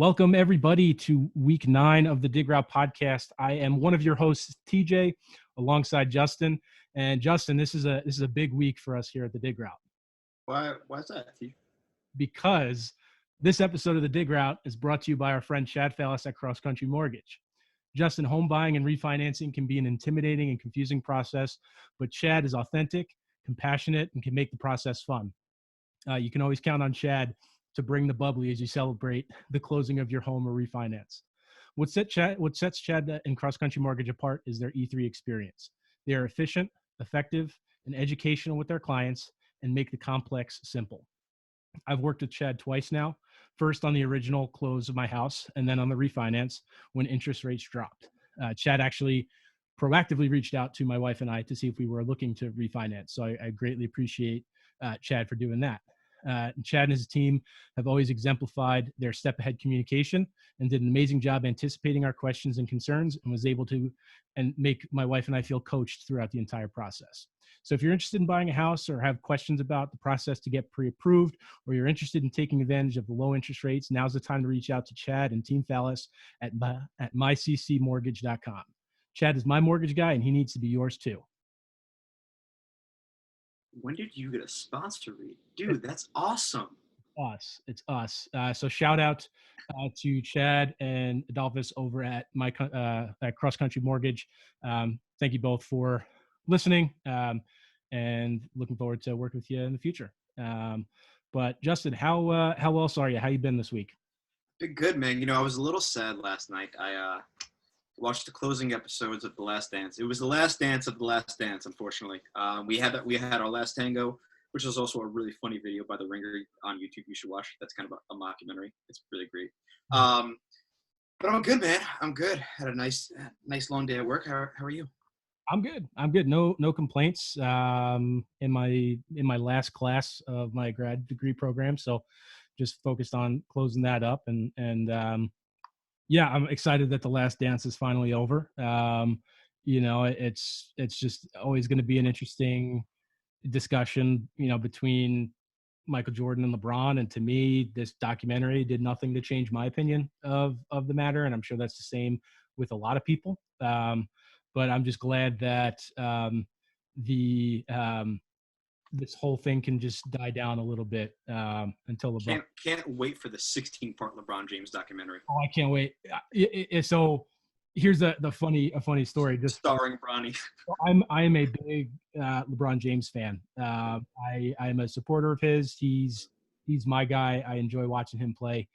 Welcome, everybody, to week 9 of the Dig Route podcast. I am one of your hosts, TJ, alongside Justin. And Justin, this is a big week for us here at the Dig Route. Why is that, T? Because this episode of the Dig Route is brought to you by our friend Chad Fallis at Cross Country Mortgage. Justin, home buying and refinancing can be an intimidating and confusing process, but Chad is authentic, compassionate, and can make the process fun. You can always count on Chad to bring the bubbly as you celebrate the closing of your home or refinance. What sets Chad and Cross Country Mortgage apart is their E3 experience. They are efficient, effective, and educational with their clients and make the complex simple. I've worked with Chad twice now, first on the original close of my house and then on the refinance when interest rates dropped. Chad actually proactively reached out to my wife and I to see if we were looking to refinance. So I greatly appreciate Chad for doing that. Chad and his team have always exemplified their step ahead communication and did an amazing job anticipating our questions and concerns and was able to make my wife and I feel coached throughout the entire process. So if you're interested in buying a house or have questions about the process to get pre-approved, or you're interested in taking advantage of the low interest rates, now's the time to reach out to Chad and Team Fallis at myccmortgage.com. Chad is my mortgage guy and he needs to be yours too. When did you get a sponsor read? Dude, that's awesome. It's us. So shout out to Chad and Adolphus over at at Cross Country Mortgage. Thank you both for listening and looking forward to working with you in the future. But Justin, how else are you? How you been this week? Been good, man. You know, I was a little sad last night. I watched the closing episodes of The Last Dance. It was the last dance of The Last Dance, unfortunately. We had our last tango, which is also a really funny video by The Ringer on YouTube. You should watch. That's kind of a mockumentary. It's really great. But I'm good, man. I'm good. Had a nice long day at work. How are you? I'm good. No complaints. In my last class of my grad degree program, so just focused on closing that up and yeah, I'm excited that The Last Dance is finally over. It's just always going to be an interesting discussion, between Michael Jordan and LeBron. And to me, this documentary did nothing to change my opinion of the matter. And I'm sure that's the same with a lot of people. But I'm just glad that this whole thing can just die down a little bit until LeBron. Can't wait for the 16-part LeBron James documentary. Oh, I can't wait. So here's a funny story. Just starring Bronny. I am a big LeBron James fan. I am a supporter of his. He's my guy. I enjoy watching him play.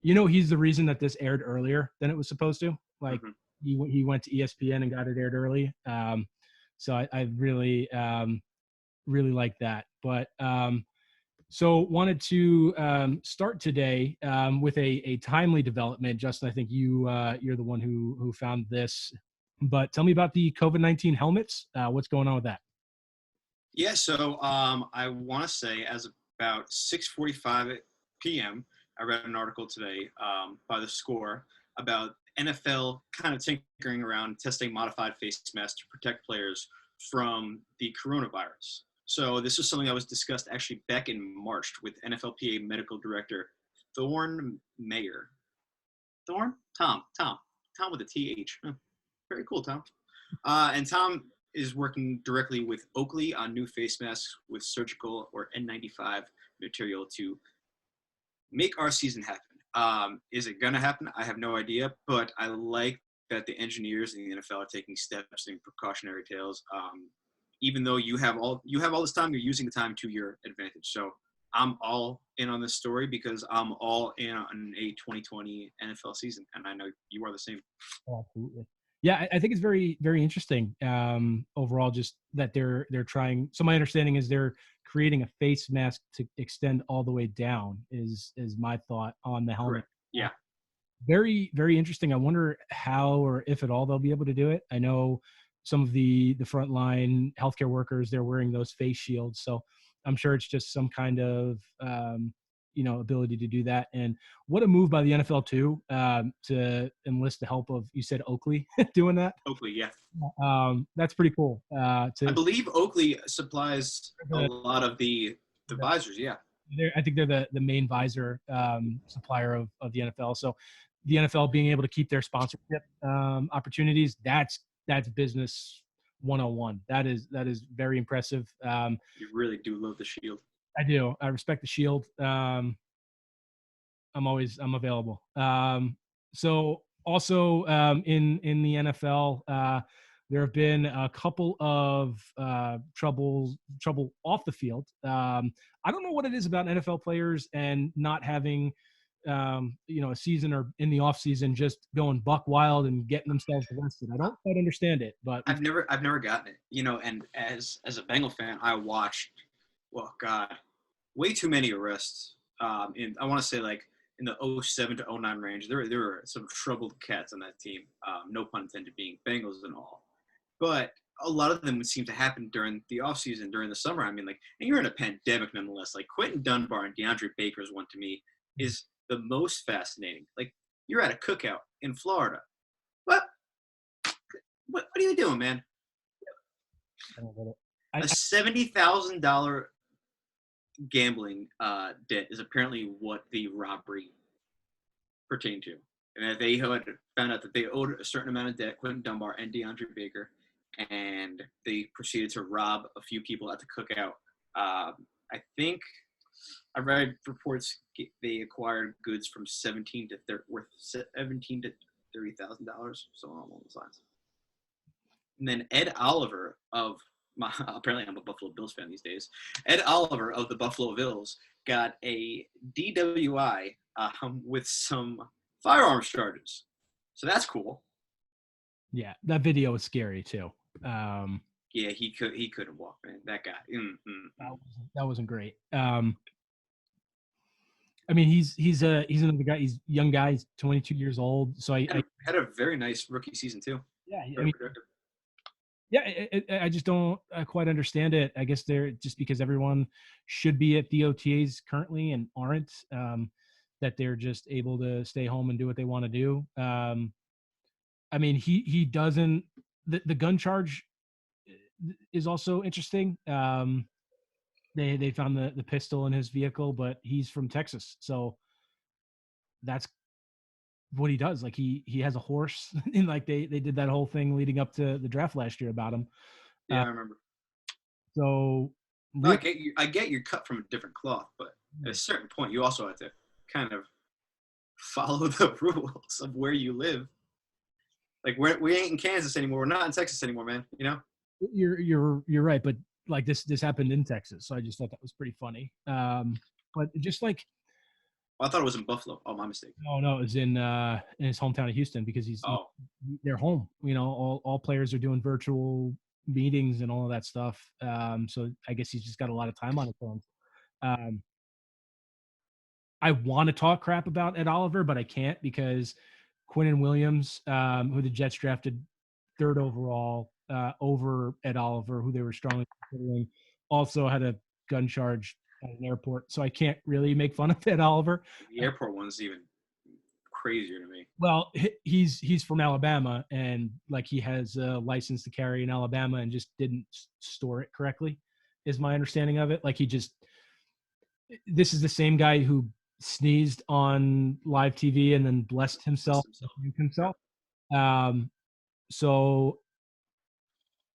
He's the reason that this aired earlier than it was supposed to. Like he went to ESPN and got it aired early. So I really like that. But so wanted to start today with a timely development. Justin, I think you're the one who found this. But tell me about the COVID-19 helmets. What's going on with that? Yeah, so I want to say as about 6:45 p.m., I read an article today by The Score about NFL kind of tinkering around testing modified face masks to protect players from the coronavirus. So this was something that was discussed actually back in March with NFLPA medical director Thorne Mayer. Thorne? Tom with a TH. Very cool, Tom. And Tom is working directly with Oakley on new face masks with surgical or N95 material to make our season happen. Is it going to happen? I have no idea, but I like that the engineers in the NFL are taking steps in precautionary tales. Even though you have all this time, you're using the time to your advantage. So I'm all in on this story because I'm all in on a 2020 NFL season, and I know you are the same. Absolutely. Yeah, I think it's very, very interesting overall, just that they're trying. So my understanding is they're creating a face mask to extend all the way down is my thought on the helmet. Correct. Yeah. Very, very interesting. I wonder how or if at all they'll be able to do it. I know some of the frontline healthcare workers, they're wearing those face shields. So I'm sure it's just some kind of, ability to do that. And what a move by the NFL too, to enlist the help of, you said Oakley doing that? Oakley, yeah. That's pretty cool. I believe Oakley supplies a lot of the visors, yeah. I think they're the main visor supplier of the NFL. So the NFL being able to keep their sponsorship opportunities, that's business 101. That is very impressive. You really do love the Shield. I do. I respect the Shield. I'm available. So also in the NFL, there have been a couple of trouble off the field. I don't know what it is about NFL players and not having a season or in the off season just going buck wild and getting themselves arrested. I don't quite understand it, but I've never gotten it. And as a Bengal fan, I watched, well, God, way too many arrests. I want to say like in the 07 to 09 range, there were some troubled cats on that team. No pun intended, being Bengals and all. But a lot of them would seem to happen during the offseason, during the summer. I mean, like, and you're in a pandemic nonetheless. Like Quentin Dunbar and DeAndre Baker's one to me is the most fascinating. Like, you're at a cookout in Florida. What are you doing, man? I don't get it. A $70,000 gambling debt is apparently what the robbery pertained to. And that they had found out that they owed a certain amount of debt, Quentin Dunbar and DeAndre Baker, and they proceeded to rob a few people at the cookout. I think I read reports they acquired goods from worth $17,000 to $30,000, so along those lines. And then Ed Oliver apparently I'm a Buffalo Bills fan these days. Ed Oliver of the Buffalo Bills got a DWI with some firearms charges. So that's cool. Yeah, that video was scary too. Yeah, he couldn't walk, man. That guy. That wasn't great. I mean, he's another guy. He's a young guy. He's 22 years old. So I had a very nice rookie season too. Yeah, I mean, yeah, I just don't quite understand it. I guess they're just because everyone should be at the OTAs currently and aren't, that they're just able to stay home and do what they want to do. I mean, he doesn't. The gun charge is also interesting. They found the pistol in his vehicle, but he's from Texas, so that's what he does. Like he has a horse, and like they did that whole thing leading up to the draft last year about him. Yeah, I remember. So no, I get you're cut from a different cloth, but at a certain point, you also have to kind of follow the rules of where you live. Like we ain't in Kansas anymore. We're not in Texas anymore, man. You know. You're right, but like this happened in Texas, so I just thought that was pretty funny. But just like, I thought it was in Buffalo. Oh, my mistake. No, it was in his hometown of Houston because they're home. You know, all players are doing virtual meetings and all of that stuff. So I guess he's just got a lot of time on his hands. I want to talk crap about Ed Oliver, but I can't because Quinnen Williams, who the Jets drafted 3rd overall over Ed Oliver, who they were strongly considering, also had a gun charge at an airport. So I can't really make fun of Ed Oliver. The airport one's even crazier to me. Well, he's from Alabama, and like he has a license to carry in Alabama and just didn't store it correctly, is my understanding of it. Like this is the same guy who sneezed on live TV and then blessed himself. So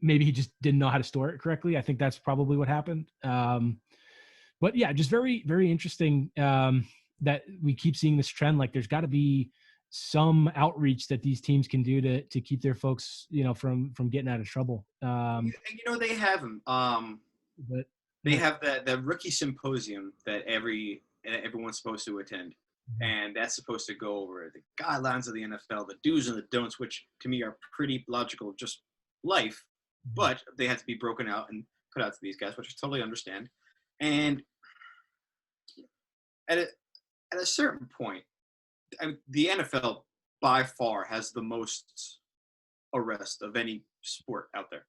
maybe he just didn't know how to store it correctly. I think that's probably what happened. But yeah, just very, very interesting that we keep seeing this trend. Like there's got to be some outreach that these teams can do to keep their folks, from getting out of trouble. They have them. But they have that rookie symposium that everyone's supposed to attend. And that's supposed to go over the guidelines of the NFL, the do's and the don'ts, which to me are pretty logical of just life. But they have to be broken out and put out to these guys, which I totally understand. And at a certain point, the NFL by far has the most arrests of any sport out there.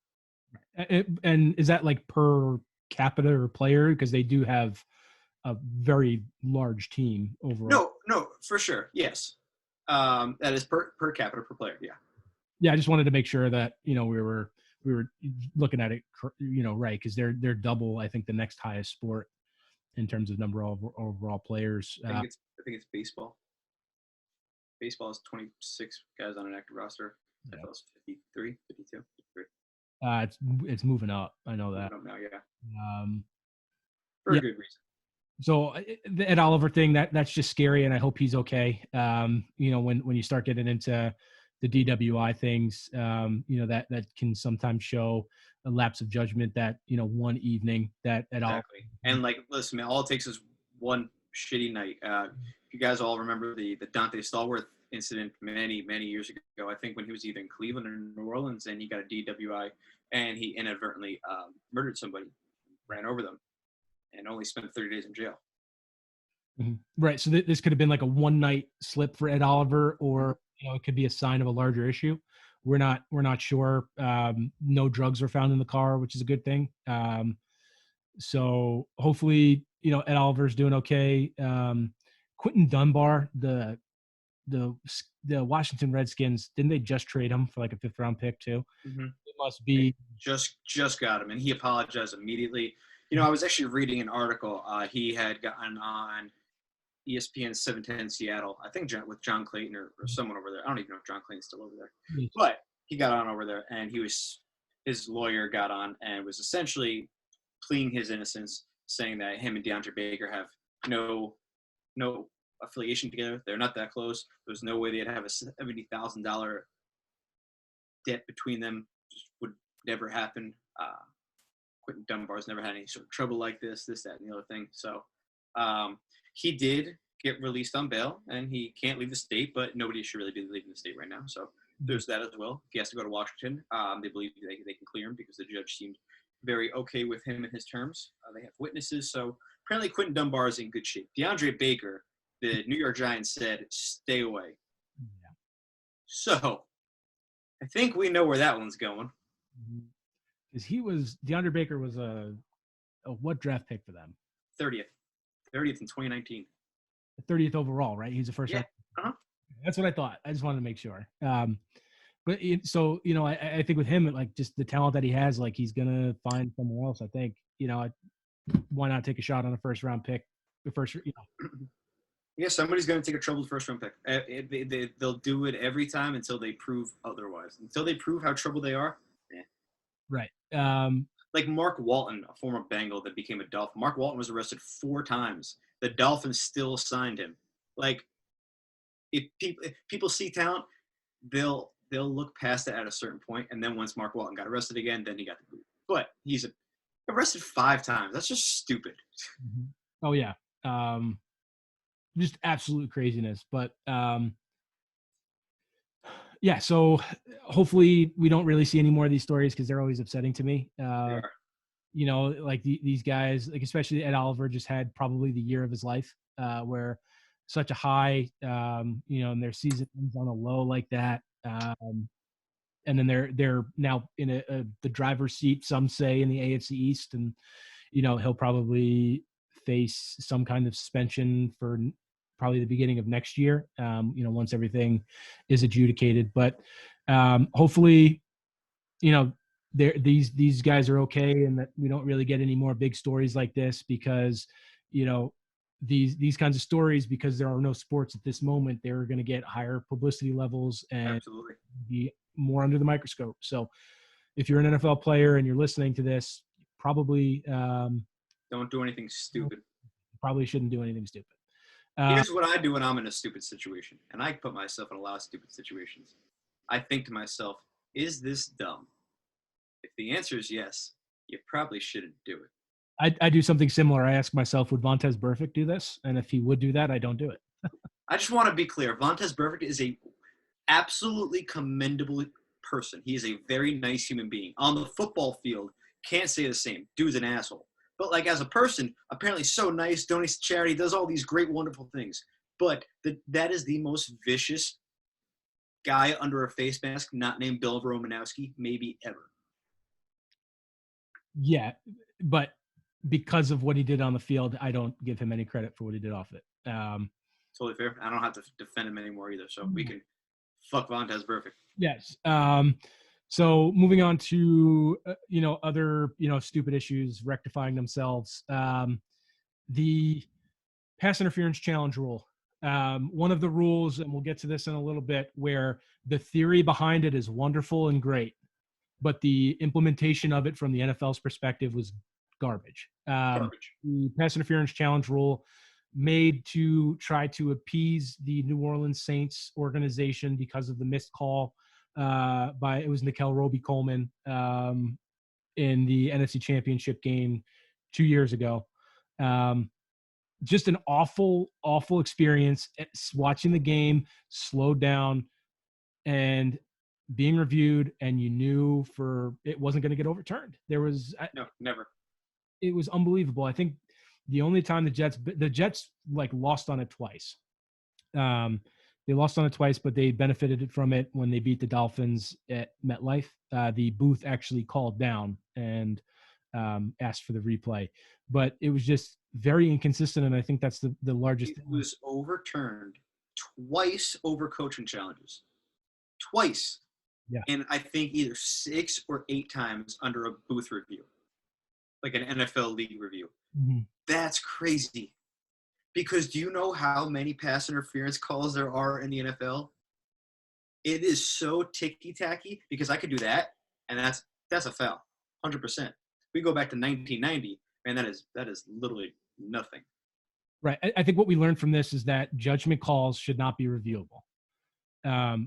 And is that like per capita or player? Because they do have a very large team overall. No, for sure. Yes. That is per capita per player. Yeah. Yeah. I just wanted to make sure that, we were looking at it, right. Cause they're double, I think, the next highest sport. in terms of number of overall players. I think it's baseball. Baseball is 26 guys on an active roster. Yeah. NFL is 53, 52, 53. It's moving up. I know that. Moving up now, yeah. For a good reason. So the Ed Oliver thing, that's just scary, and I hope he's okay. When you start getting into the DWI things, that can sometimes show a lapse of judgment that, one evening that at all. And listen, man, all it takes is one shitty night. If you guys all remember the Dante Stallworth incident many, many years ago, I think when he was either in Cleveland or New Orleans, and he got a DWI, and he inadvertently murdered somebody, ran over them, and only spent 30 days in jail. Mm-hmm. Right. So this could have been like a one night slip for Ed Oliver, or it could be a sign of a larger issue. We're not sure. No drugs were found in the car, which is a good thing. So hopefully, Ed Oliver's doing okay. Quentin Dunbar, the Washington Redskins, didn't they just trade him for like a 5th round pick too? Mm-hmm. It must be just got him, and he apologized immediately. I was actually reading an article he had gotten on ESPN 710 Seattle, I think with John Clayton or someone over there. I don't even know if John Clayton's still over there. Mm-hmm. But he got on over there, and his lawyer got on and was essentially pleading his innocence, saying that him and DeAndre Baker have no affiliation together. They're not that close. There's no way they'd have a $70,000 debt between them. Just would never happen. Quentin Dunbar's never had any sort of trouble like this, that, and the other thing. So he did get released on bail, and he can't leave the state, but nobody should really be leaving the state right now. So there's that as well. If he has to go to Washington, they believe they can clear him because the judge seemed very okay with him and his terms. They have witnesses. So apparently Quentin Dunbar is in good shape. DeAndre Baker, the New York Giants said, stay away. Yeah. So I think we know where that one's going. Because DeAndre Baker was a what draft pick for them? 30th in 2019. 30th overall, right? He's the first. Yeah. Uh-huh. That's what I thought. I just wanted to make sure. But I think with him, like just the talent that he has, like he's gonna find somewhere else. I think why not take a shot on a first round pick? Yeah, somebody's gonna take a troubled first round pick. They'll do it every time until they prove otherwise. Until they prove how troubled they are. Yeah. Right. Like Mark Walton, a former Bengal that became a Dolphin. Mark Walton was arrested 4 times. The Dolphins still signed him. Like, if people see talent, they'll look past it at a certain point, and then once Mark Walton got arrested again, then he got the boot. But he's arrested 5 times. That's just stupid. Mm-hmm. Oh yeah, just absolute craziness. But yeah, so hopefully we don't really see any more of these stories because they're always upsetting to me. Like these guys, like especially Ed Oliver, just had probably the year of his life, where such a high, and their season ends on a low like that, and then they're now in the driver's seat, some say, in the AFC East, and he'll probably face some kind of suspension for probably the beginning of next year, once everything is adjudicated. But hopefully, these guys are okay, and that we don't really get any more big stories like this, because these kinds of stories, because there are no sports at this moment, they're going to get higher publicity levels and absolutely be more under the microscope. So if you're an NFL player and you're listening to this, probably don't do anything stupid. Probably shouldn't do anything stupid. Here's what I do when I'm in a stupid situation, and I put myself in a lot of stupid situations. I think to myself, is this dumb? If the answer is yes, you probably shouldn't do it. I do something similar. I ask myself, would Vontaze Burfict do this? And if he would do that, I don't do it. I just want to be clear. Vontaze Burfict is a absolutely commendable person. He is a very nice human being. On the football field, can't say the same. Dude's an asshole. But like as a person, apparently so nice, donates to charity, does all these great, wonderful things. But that is the most vicious guy under a face mask, not named Bill Romanowski, maybe ever. Yeah, but because of what he did on the field, I don't give him any credit for what he did off it. Totally fair. I don't have to defend him anymore either, so we can fuck Vontaze Burfict. Yes. So moving on to other stupid issues rectifying themselves. the pass interference challenge rule. One of the rules, and we'll get to this in a little bit, where the theory behind it is wonderful and great, but the implementation of it from the NFL's perspective was garbage. Garbage. The pass interference challenge rule made to try to appease the New Orleans Saints organization because of the missed call it was Nickel Roby-Coleman in the NFC Championship game 2 years ago. Just an awful, awful experience watching the game slowed down and being reviewed, and you knew it wasn't going to get overturned. No, never. It was unbelievable. I think the only time the Jets like lost on it twice. They lost on it twice, but they benefited from it when they beat the Dolphins at MetLife. The booth actually called down and asked for the replay, but it was just very inconsistent, and I think that's the largest. It was overturned twice over coaching challenges. Twice. Yeah. And I think either 6 or 8 times under a booth review, like an NFL league review. Mm-hmm. That's crazy. Because do you know how many pass interference calls there are in the NFL? It is so ticky-tacky because I could do that, and that's a foul, 100%. We go back to 1990, man, that is literally nothing. Right. I think what we learned from this is that judgment calls should not be reviewable.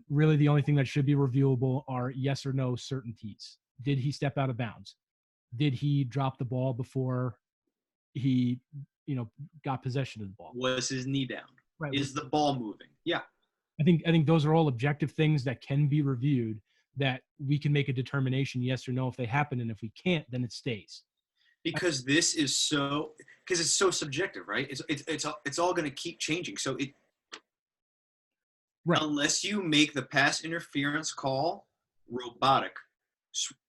Really, the only thing that should be reviewable are yes or no certainties. Did he step out of bounds? Did he drop the ball before he, got possession of the ball? Was his knee down? Right. Is the ball moving? Yeah. I think those are all objective things that can be reviewed, that we can make a determination yes or no if they happen, and if we can't, then it stays. Because it's so subjective, right? It's all going to keep changing. So right. Unless you make the pass interference call robotic,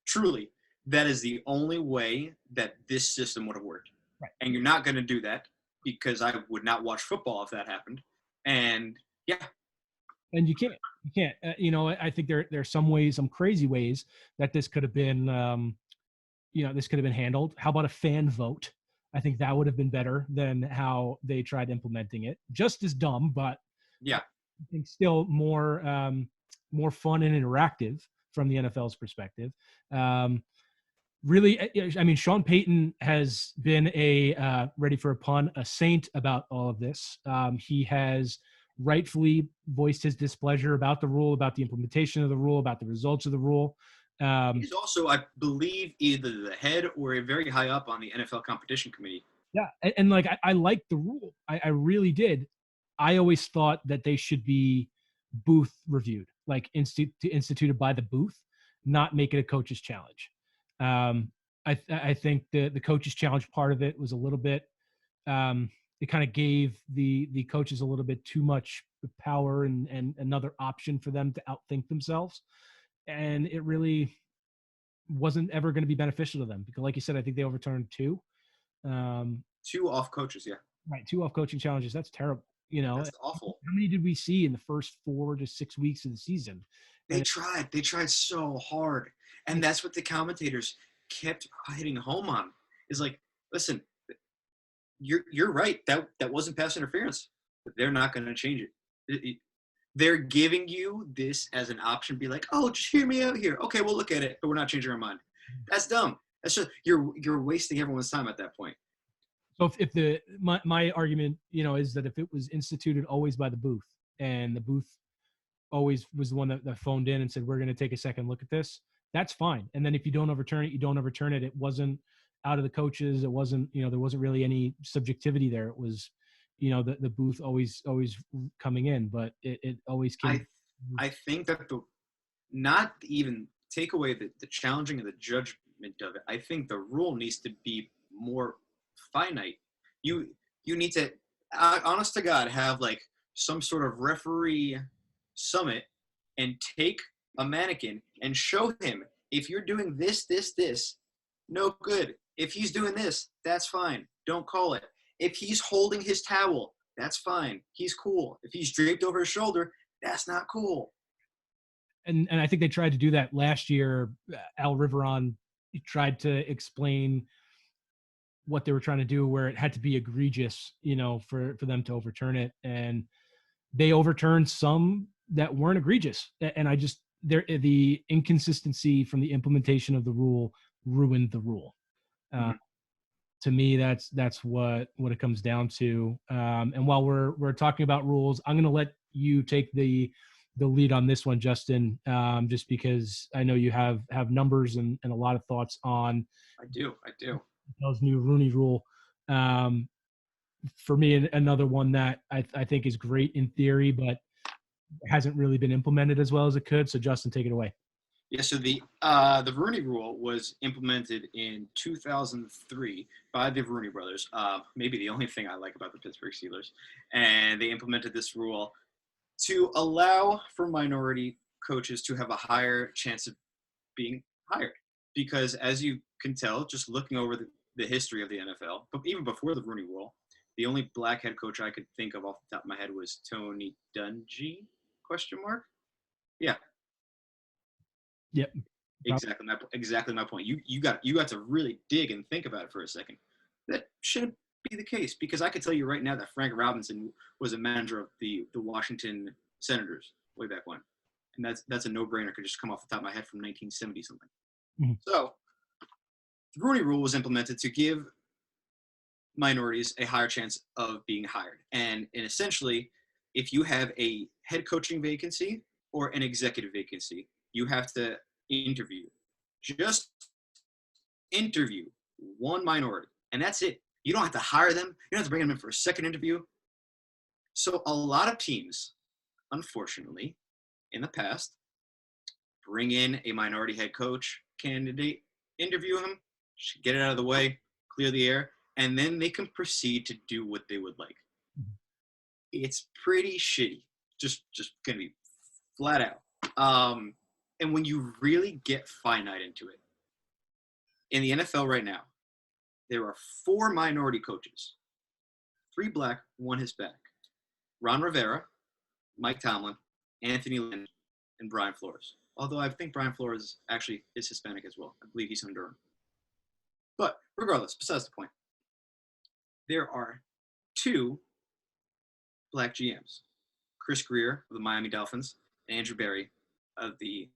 truly, that is the only way that this system would have worked. Right. And you're not going to do that because I would not watch football if that happened. And yeah. And you can't. I think there are some crazy ways that this could have been, this could have been handled. How about a fan vote? I think that would have been better than how they tried implementing it. Just as dumb, but yeah, I think still more fun and interactive from the NFL's perspective. Really, I mean, Sean Payton has been ready for a pun, a saint about all of this. He has rightfully voiced his displeasure about the rule, about the implementation of the rule, about the results of the rule. He's also, I believe, either the head or very high up on the NFL competition committee. Yeah, and like I like the rule. I really did. I always thought that they should be booth reviewed, like instituted by the booth, not make it a coach's challenge. I think the coach's challenge part of it was a little bit. It kind of gave the coaches a little bit too much power and another option for them to outthink themselves, and it really wasn't ever going to be beneficial to them because, like you said, I think they overturned 2. 2 off coaches, yeah. Right, 2 off coaching challenges. That's terrible. That's awful. How many did we see in the first 4 to 6 weeks of the season? They tried so hard, and that's what the commentators kept hitting home on. Is like, listen, you're right. That wasn't pass interference, but they're not going to change it. They're giving you this as an option. Be like, oh, just hear me out here. Okay, we'll look at it, but we're not changing our mind. That's dumb. That's just you're wasting everyone's time at that point. So if my argument, is that if it was instituted always by the booth, and the booth always was the one that phoned in and said, we're going to take a second look at this, that's fine. And then if you don't overturn it, you don't overturn it. It wasn't out of the coaches. It wasn't, there wasn't really any subjectivity there. It was, the booth always coming in, but it always came. I think that not even take away the challenging of the judgment of it. I think the rule needs to be more finite. You need to, honest to God, have like some sort of referee summit and take a mannequin and show him, if you're doing this, no good. If he's doing this, that's fine. Don't call it. If he's holding his towel, that's fine. He's cool. If he's draped over his shoulder, that's not cool. And I think they tried to do that last year. Al Riveron tried to explain what they were trying to do, where it had to be egregious, for them to overturn it. And they overturned some that weren't egregious. And the inconsistency from the implementation of the rule ruined the rule. Mm-hmm. To me, that's what it comes down to. And while we're talking about rules, I'm going to let you take the lead on this one, Justin, just because I know you have numbers and a lot of thoughts on. I do. Those new Rooney Rule. For me, another one that I think is great in theory, but hasn't really been implemented as well as it could. So, Justin, take it away. Yeah, so the Rooney Rule was implemented in 2003 by the Rooney brothers. Maybe the only thing I like about the Pittsburgh Steelers, and they implemented this rule to allow for minority coaches to have a higher chance of being hired. Because as you can tell, just looking over the history of the NFL, but even before the Rooney Rule, the only black head coach I could think of off the top of my head was Tony Dungy? ? Yeah. Yep. Exactly my point. You got to really dig and think about it for a second. That shouldn't be the case, because I could tell you right now that Frank Robinson was a manager of the Washington Senators way back when, and that's a no-brainer. Could just come off the top of my head from 1970 something. Mm-hmm. So the Rooney Rule was implemented to give minorities a higher chance of being hired, and essentially, if you have a head coaching vacancy or an executive vacancy, you have to just interview one minority, and that's it. You don't have to hire them. You don't have to bring them in for a second interview. So a lot of teams, unfortunately, in the past, bring in a minority head coach candidate, interview him, get it out of the way, clear the air, and then they can proceed to do what they would like. It's pretty shitty. Just gonna be flat out. And when you really get finite into it, in the NFL right now, there are 4 minority coaches, 3 black, 1 Hispanic: Ron Rivera, Mike Tomlin, Anthony Lynn, and Brian Flores. Although I think Brian Flores actually is Hispanic as well. I believe he's Honduran. But regardless, besides the point, there are 2 black GMs: Chris Greer of the Miami Dolphins and Andrew Berry of the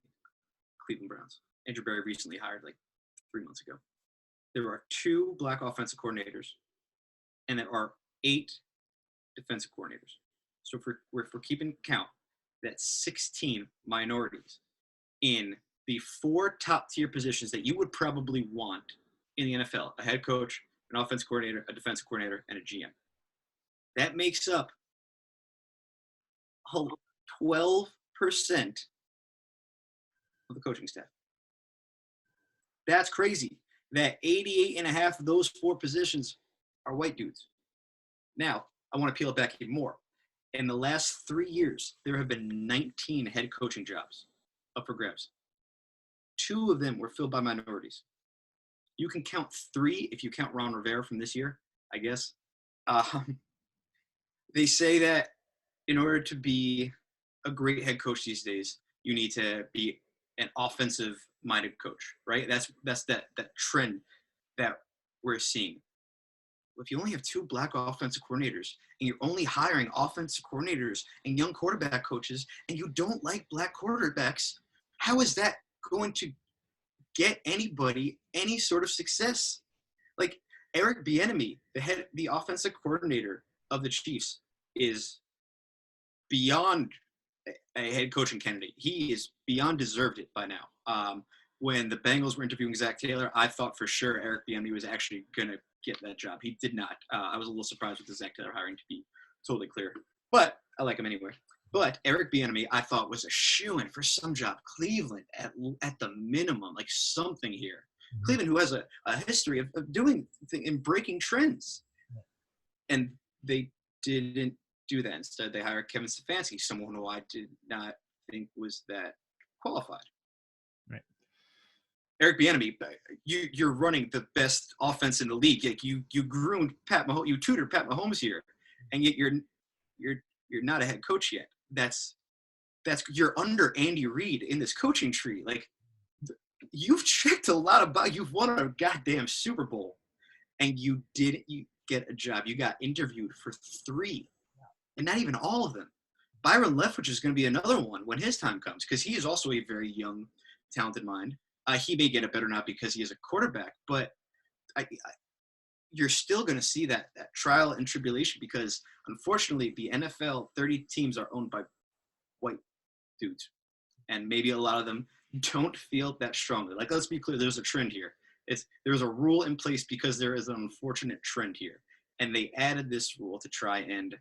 Cleveland Browns. Andrew Berry recently hired like 3 months ago. There are 2 black offensive coordinators, and there are 8 defensive coordinators. So if we're keeping count, that's 16 minorities in the 4 top-tier positions that you would probably want in the NFL: a head coach, an offensive coordinator, a defensive coordinator, and a GM. That makes up 12% of the coaching staff. That's crazy. That 88.5 of those 4 positions are white dudes. Now, I want to peel it back even more. In the last 3 years, there have been 19 head coaching jobs up for grabs. 2 of them were filled by minorities. You can count 3 if you count Ron Rivera from this year, I guess. They say that in order to be a great head coach these days, you need to be an offensive-minded coach, right? That's that trend that we're seeing. If you only have 2 black offensive coordinators, and you're only hiring offensive coordinators and young quarterback coaches, and you don't like black quarterbacks, how is that going to get anybody any sort of success? Like Eric Bieniemy, the offensive coordinator of the Chiefs, is beyond a head coaching candidate. He is beyond deserved it by now. When the Bengals were interviewing Zach Taylor, I thought for sure Eric Bieniemy was actually going to get that job. He did not. I was a little surprised with the Zach Taylor hiring, to be totally clear. But I like him anyway. But Eric Bieniemy, I thought, was a shoo-in for some job. Cleveland, at the minimum, like something here. Mm-hmm. Cleveland, who has a history of doing and breaking trends. And they didn't do that. Instead, they hired Kevin Stefanski, someone who I did not think was that qualified. Right. Eric Bieniemy, you're running the best offense in the league. Like you groomed Pat Mahomes, you tutored Pat Mahomes here, and yet you're not a head coach yet. That's you're under Andy Reid in this coaching tree. Like you've checked a lot of boxes. You've won a goddamn Super Bowl, and you didn't get a job. You got interviewed for 3, and not even all of them. Byron Leftwich is going to be another one when his time comes, because he is also a very young, talented mind. He may get it better now because he is a quarterback, but you're still going to see that trial and tribulation, because unfortunately the NFL 30 teams are owned by white dudes, and maybe a lot of them don't feel that strongly. Like, let's be clear, there's a trend here. There's a rule in place because there is an unfortunate trend here, and they added this rule to try and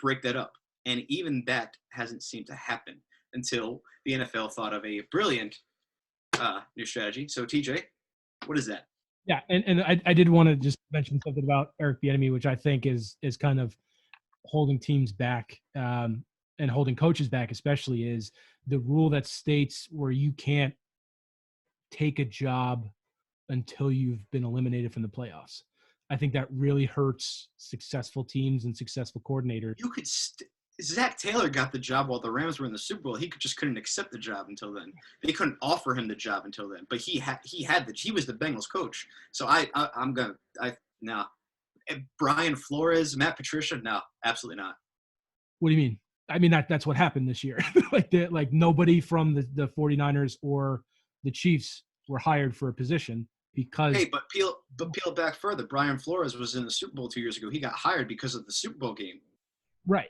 break that up. And even that hasn't seemed to happen until the NFL thought of a brilliant new strategy. So, TJ, what is that? Yeah, and I did want to just mention something about Eric Bieniemy, which I think is kind of holding teams back, and holding coaches back, especially, is the rule that states where you can't take a job until you've been eliminated from the playoffs. I think that really hurts successful teams and successful coordinators. You could Zach Taylor got the job while the Rams were in the Super Bowl. He just couldn't accept the job until then. They couldn't offer him the job until then. But he was the Bengals coach. So no. Brian Flores, Matt Patricia, no, absolutely not. What do you mean? I mean, that's what happened this year. like nobody from the 49ers or the Chiefs were hired for a position because. Hey, but peel back further. Brian Flores was in the Super Bowl 2 years ago. He got hired because of the Super Bowl game. Right.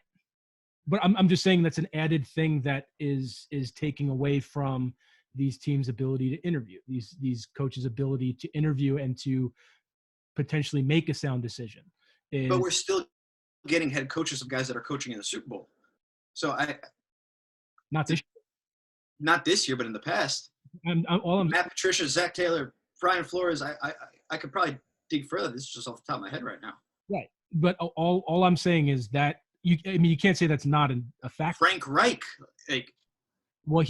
But I'm just saying that's an added thing that is taking away from these teams' ability to interview, these coaches' ability to interview and to potentially make a sound decision. But we're still getting head coaches of guys that are coaching in the Super Bowl. So not this year, but in the past. Matt Patricia, Zach Taylor, Brian Flores. I could probably dig further. This is just off the top of my head right now. Right, but all I'm saying is that you can't say that's not a fact. Frank Reich, well,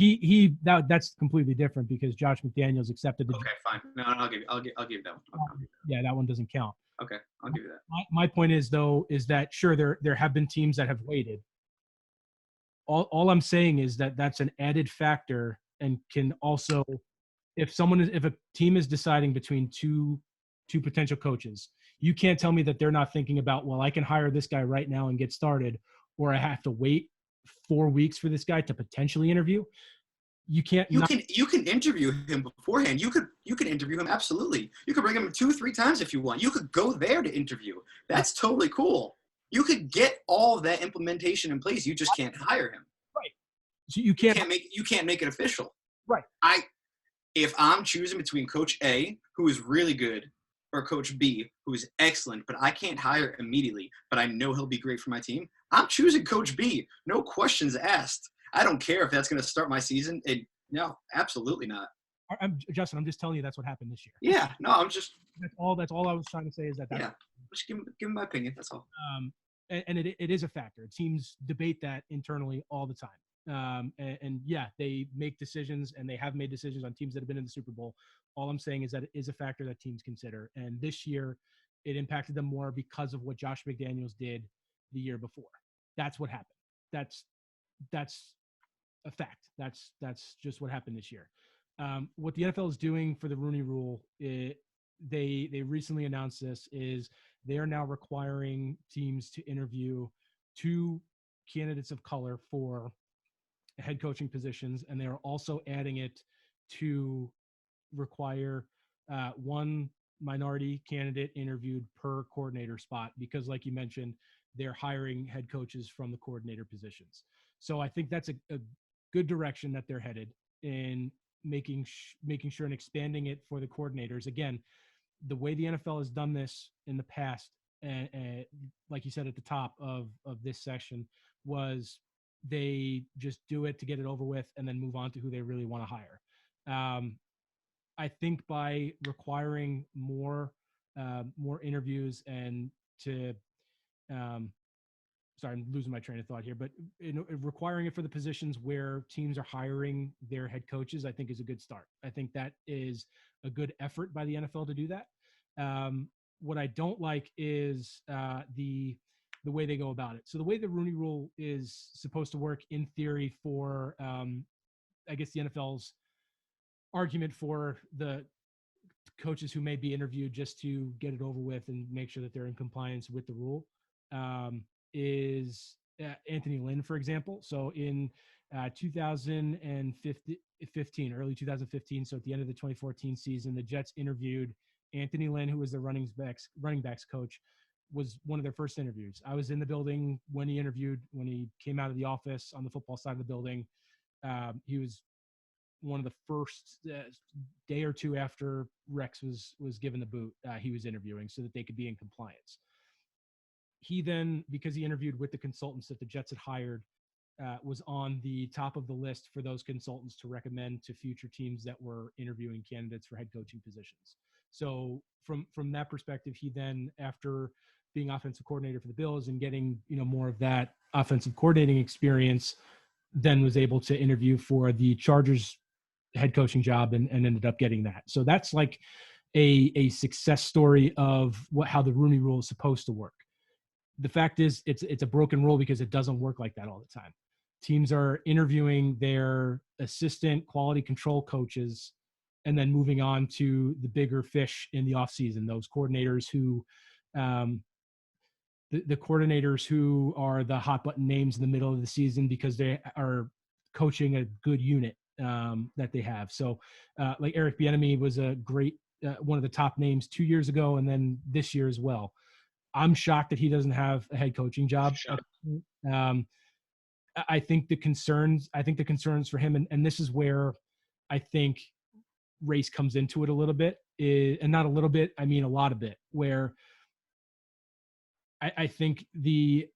that's completely different because Josh McDaniels accepted the. Okay, fine. No, I'll give you that one. Yeah, that one doesn't count. Okay, I'll give you that. My point is that sure there have been teams that have waited. All I'm saying is that that's an added factor, and can also, if a team is deciding between two potential coaches, you can't tell me that they're not thinking about, well, I can hire this guy right now and get started, or I have to wait 4 weeks for this guy to potentially interview. You can't. You can interview him beforehand. You can interview him, absolutely. You could bring him 2-3 times if you want. You could go there to interview. That's totally cool. You could get all of that implementation in place. You just can't hire him. Right. So you can't make it official. Right. If I'm choosing between Coach A, who is really good, or Coach B, who is excellent, but I can't hire immediately, but I know he'll be great for my team, I'm choosing Coach B. No questions asked. I don't care if that's going to start my season. No, absolutely not. Justin, I'm just telling you that's what happened this year. Yeah, no, I'm just. That's all I was trying to say is that. Yeah, just give him my opinion. That's all. And it is a factor. Teams debate that internally all the time. And yeah, they make decisions, and they have made decisions on teams that have been in the Super Bowl. All I'm saying is that it is a factor that teams consider. And this year, it impacted them more because of what Josh McDaniels did the year before. That's what happened. That's a fact. That's just what happened this year. What the NFL is doing for the Rooney Rule, they recently announced this, is they are now requiring teams to interview 2 candidates of color for head coaching positions, and they are also adding it to require 1 minority candidate interviewed per coordinator spot, because like you mentioned, they're hiring head coaches from the coordinator positions. So I think that's a good direction that they're headed in making sure and expanding it for the coordinators. Again, the way the NFL has done this in the past, and like you said at the top of this session, was they just do it to get it over with and then move on to who they really want to hire. I think by requiring more interviews and to sorry, I'm losing my train of thought here, but requiring it for the positions where teams are hiring their head coaches, I think is a good start. I think that is a good effort by the NFL to do that. What I don't like is the way they go about it. So the way the Rooney Rule is supposed to work in theory for, I guess, the NFL's argument for the coaches who may be interviewed just to get it over with and make sure that they're in compliance with the rule, is Anthony Lynn, for example. So in 2015, early 2015, so at the end of the 2014 season, the Jets interviewed Anthony Lynn, who was the running backs coach, was one of their first interviews. I was in the building when he came out of the office on the football side of the building. He was one of the first day or two after Rex was given the boot, he was interviewing so that they could be in compliance. He then, because he interviewed with the consultants that the Jets had hired, was on the top of the list for those consultants to recommend to future teams that were interviewing candidates for head coaching positions. So from that perspective, he then, after being offensive coordinator for the Bills and getting, more of that offensive coordinating experience, then was able to interview for the Chargers head coaching job and ended up getting that. So that's like a success story of how the Rooney Rule is supposed to work. The fact is it's a broken rule because it doesn't work like that all the time. Teams are interviewing their assistant quality control coaches and then moving on to the bigger fish in the offseason, those coordinators who the coordinators who are the hot button names in the middle of the season because they are coaching a good unit that they have. So like Eric Bieniemy was a great, one of the top names 2 years ago. And then this year as well. I'm shocked that he doesn't have a head coaching job. I think the concerns for him, and this is where I think race comes into it a little bit, and not a little bit, I mean a lot of it, where I think the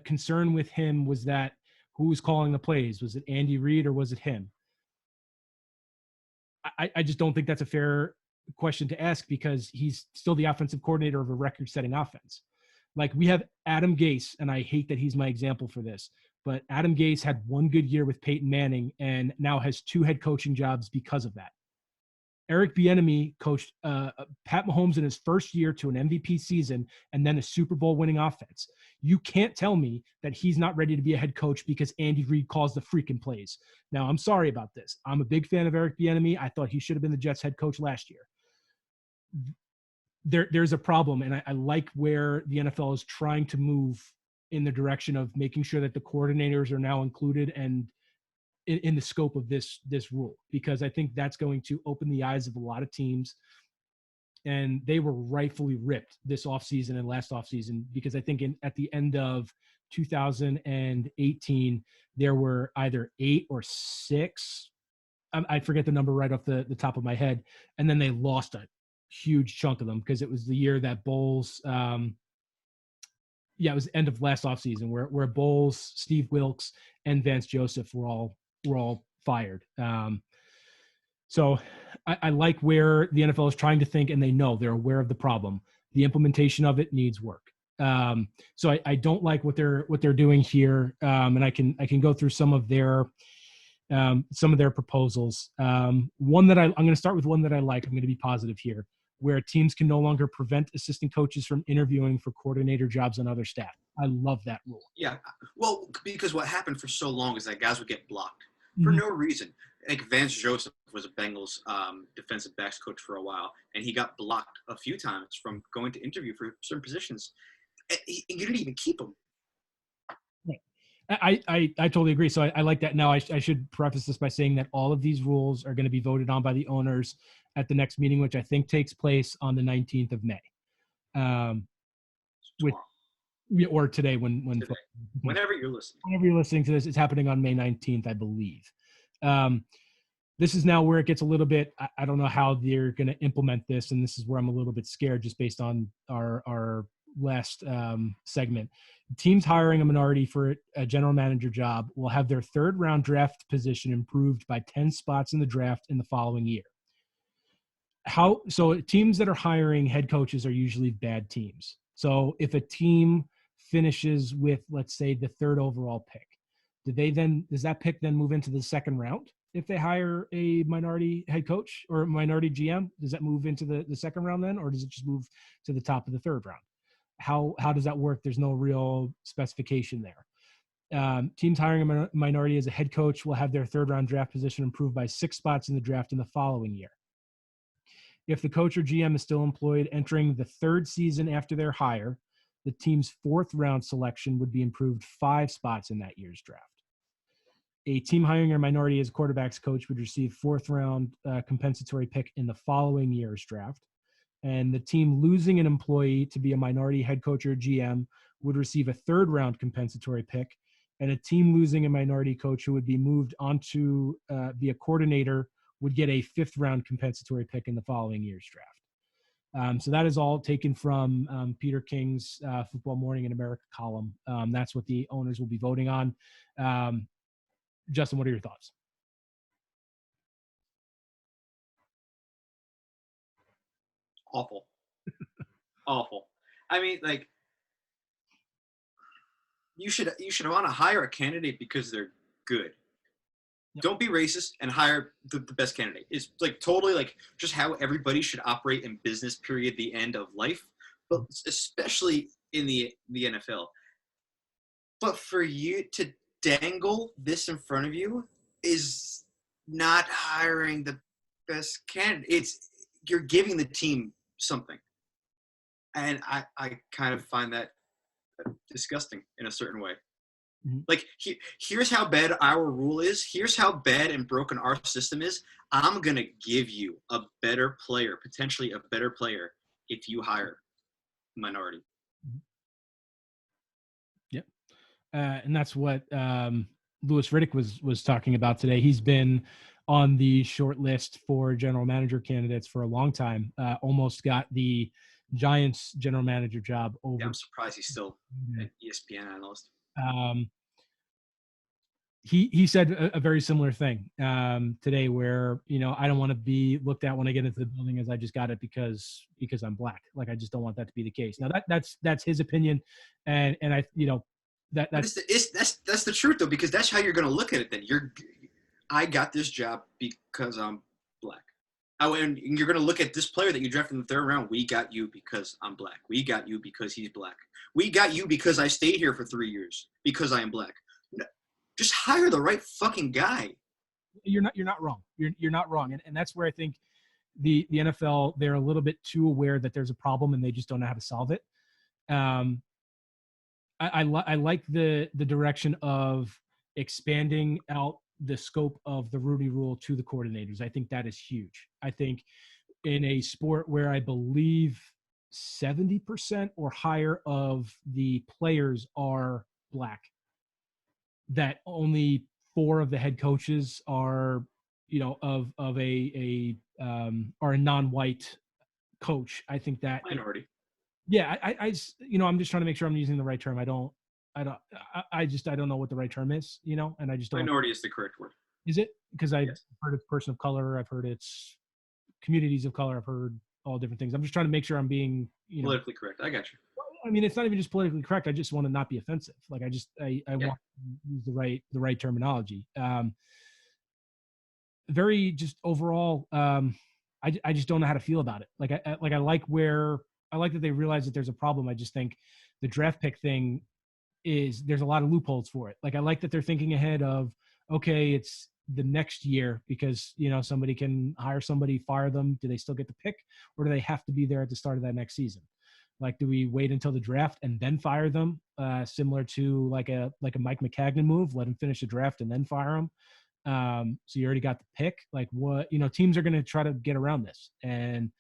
concern with him was that who was calling the plays? Was it Andy Reid or was it him? I just don't think that's a fair question to ask because he's still the offensive coordinator of a record-setting offense. Like we have Adam Gase, and I hate that he's my example for this, but Adam Gase had one good year with Peyton Manning and now has 2 head coaching jobs because of that. Eric Bieniemy coached Pat Mahomes in his first year to an MVP season and then a Super Bowl winning offense. You can't tell me that he's not ready to be a head coach because Andy Reid calls the freaking plays. Now, I'm sorry about this. I'm a big fan of Eric Bieniemy. I thought he should have been the Jets head coach last year. There's a problem, and I like where the NFL is trying to move in the direction of making sure that the coordinators are now included and in the scope of this rule, because I think that's going to open the eyes of a lot of teams. And they were rightfully ripped this offseason and last offseason, because I think at the end of 2018, there were either 8 or 6. I forget the number right off the top of my head. And then they lost a huge chunk of them because it was the year that Bowles, it was end of last offseason where Bowles, Steve Wilkes, and Vance Joseph were all fired. So I like where the NFL is trying to think, and they're aware of the problem. The implementation of it needs work. So I don't like what they're doing here. And I can go through some of their proposals. One that I'm going to start with one that I like. I'm going to be positive here, where teams can no longer prevent assistant coaches from interviewing for coordinator jobs on other staff. I love that rule. Yeah. Well, because what happened for so long is that guys would get blocked for no reason. Like Vance Joseph was a Bengals defensive backs coach for a while, and he got blocked a few times from going to interview for certain positions. You didn't even keep him. I totally agree. So I like that. Now, I should preface this by saying that all of these rules are going to be voted on by the owners at the next meeting, which I think takes place on the 19th of May. Or today whenever you're listening. Whenever you're listening to this, it's happening on May 19th, I believe. This is now where it gets a little bit, I don't know how they're going to implement this, and this is where I'm a little bit scared just based on our last segment. Teams hiring a minority for a general manager job will have their 3rd round draft position improved by 10 spots in the draft in the following year. So teams that are hiring head coaches are usually bad teams. So if a team finishes with, let's say, the 3rd overall pick, does that pick then move into the 2nd round? If they hire a minority head coach or a minority GM, does that move into the 2nd round then, or does it just move to the top of the 3rd round? How does that work? There's no real specification there. Teams hiring a minority as a head coach will have their 3rd round draft position improved by 6 spots in the draft in the following year. If the coach or GM is still employed entering the third season after their hire, the team's fourth round selection would be improved 5 spots in that year's draft. A team hiring a minority as quarterback's coach would receive fourth round compensatory pick in the following year's draft. And the team losing an employee to be a minority head coach or GM would receive a third round compensatory pick. And a team losing a minority coach who would be moved on to be a coordinator would get a fifth round compensatory pick in the following year's draft. So that is all taken from Peter King's Football Morning in America column. That's what the owners will be voting on. Justin, what are your thoughts? Awful. Awful. I mean, like, you should want to hire a candidate because they're good. Yep. Don't be racist and hire the best candidate. It's like totally like just how everybody should operate in business, period, the end of life, but especially in the NFL. But for you to dangle this in front of you is not hiring the best candidate. You're giving the team something. And I kind of find that disgusting in a certain way. Mm-hmm. Like, here's how bad our rule is. Here's how bad and broken our system is. I'm going to give you a better player, potentially a better player, if you hire a minority. Mm-hmm. Yep. And that's what Louis Riddick was talking about today. He's been on the short list for general manager candidates for a long time. Almost got the Giants general manager job over. Yeah, I'm surprised he's still an ESPN analyst. He said a very similar thing today, where I don't want to be looked at when I get into the building as I just got it because I'm black. Like, I just don't want that to be the case. Now that's his opinion, and I that's the truth though, because that's how you're going to look at it. Then I got this job because I'm black. And you're going to look at this player that you drafted in the third round. We got you because I'm black. We got you because he's black. We got you because I stayed here for 3 years because I am black. No, just hire the right fucking guy. You're not wrong. You're not wrong. And that's where I think the NFL, they're a little bit too aware that there's a problem and they just don't know how to solve it. I like the direction of expanding out the scope of the Rooney Rule to the coordinators. I think that is huge. I think in a sport where I believe 70% or higher of the players are black, that only 4 of the head coaches are, are a non-white coach. I think that minority. Yeah, I'm just trying to make sure I'm using the right term. I don't know what the right term is, and I just don't. Minority is the correct word. Is it? Because I've heard it's person of color. I've heard it's communities of color. I've heard all different things. I'm just trying to make sure I'm being, politically correct. I got you. I mean, it's not even just politically correct. I just want to not be offensive. Like, I want to use the right terminology. Very just overall, I just don't know how to feel about it. I like that they realize that there's a problem. I just think the draft pick thing there's a lot of loopholes for it. Like, I like that they're thinking ahead of, okay, it's the next year because, somebody can hire somebody, fire them. Do they still get the pick, or do they have to be there at the start of that next season? Like, do we wait until the draft and then fire them? Similar to like a Mike McCagnon move, let him finish the draft and then fire him. So you already got the pick. Like, what, teams are going to try to get around this. And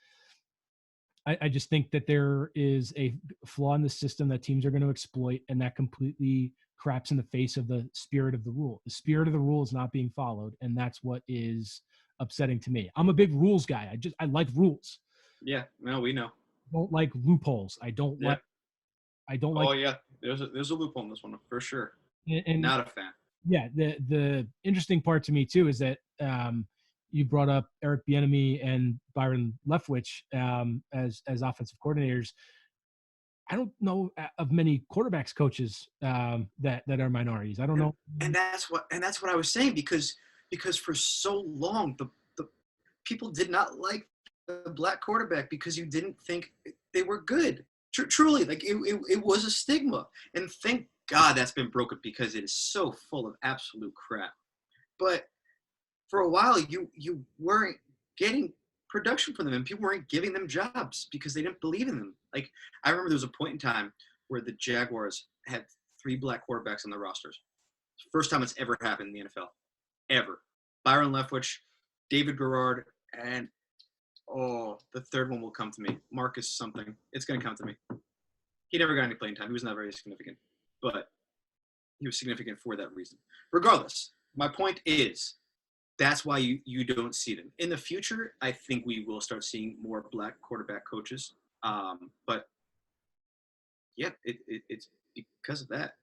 I just think that there is a flaw in the system that teams are going to exploit, and that completely craps in the face of the spirit of the rule. The spirit of the rule is not being followed, and that's what is upsetting to me. I'm a big rules guy. I like rules. Yeah, no, we know. I don't like loopholes. I don't like. Oh yeah, there's a loophole in this one for sure. And not a fan. Yeah, the interesting part to me too is that you brought up Eric Bieniemy and Byron Leftwich as offensive coordinators. I don't know of many quarterbacks coaches that are minorities. I don't know. And that's what I was saying, because for so long the people did not like the black quarterback because you didn't think they were good. Truly, like it was a stigma. And thank God that's been broken, because it is so full of absolute crap. But for a while, you weren't getting production for them, and people weren't giving them jobs because they didn't believe in them. Like, I remember there was a point in time where the Jaguars had 3 black quarterbacks on their rosters. First time it's ever happened in the NFL, ever. Byron Leftwich, David Garrard, and the third one will come to me. Marcus something. It's going to come to me. He never got any playing time. He was not very significant, but he was significant for that reason. Regardless, my point is that's why you don't see them. In the future, I think we will start seeing more black quarterback coaches. But yeah, it's because of that.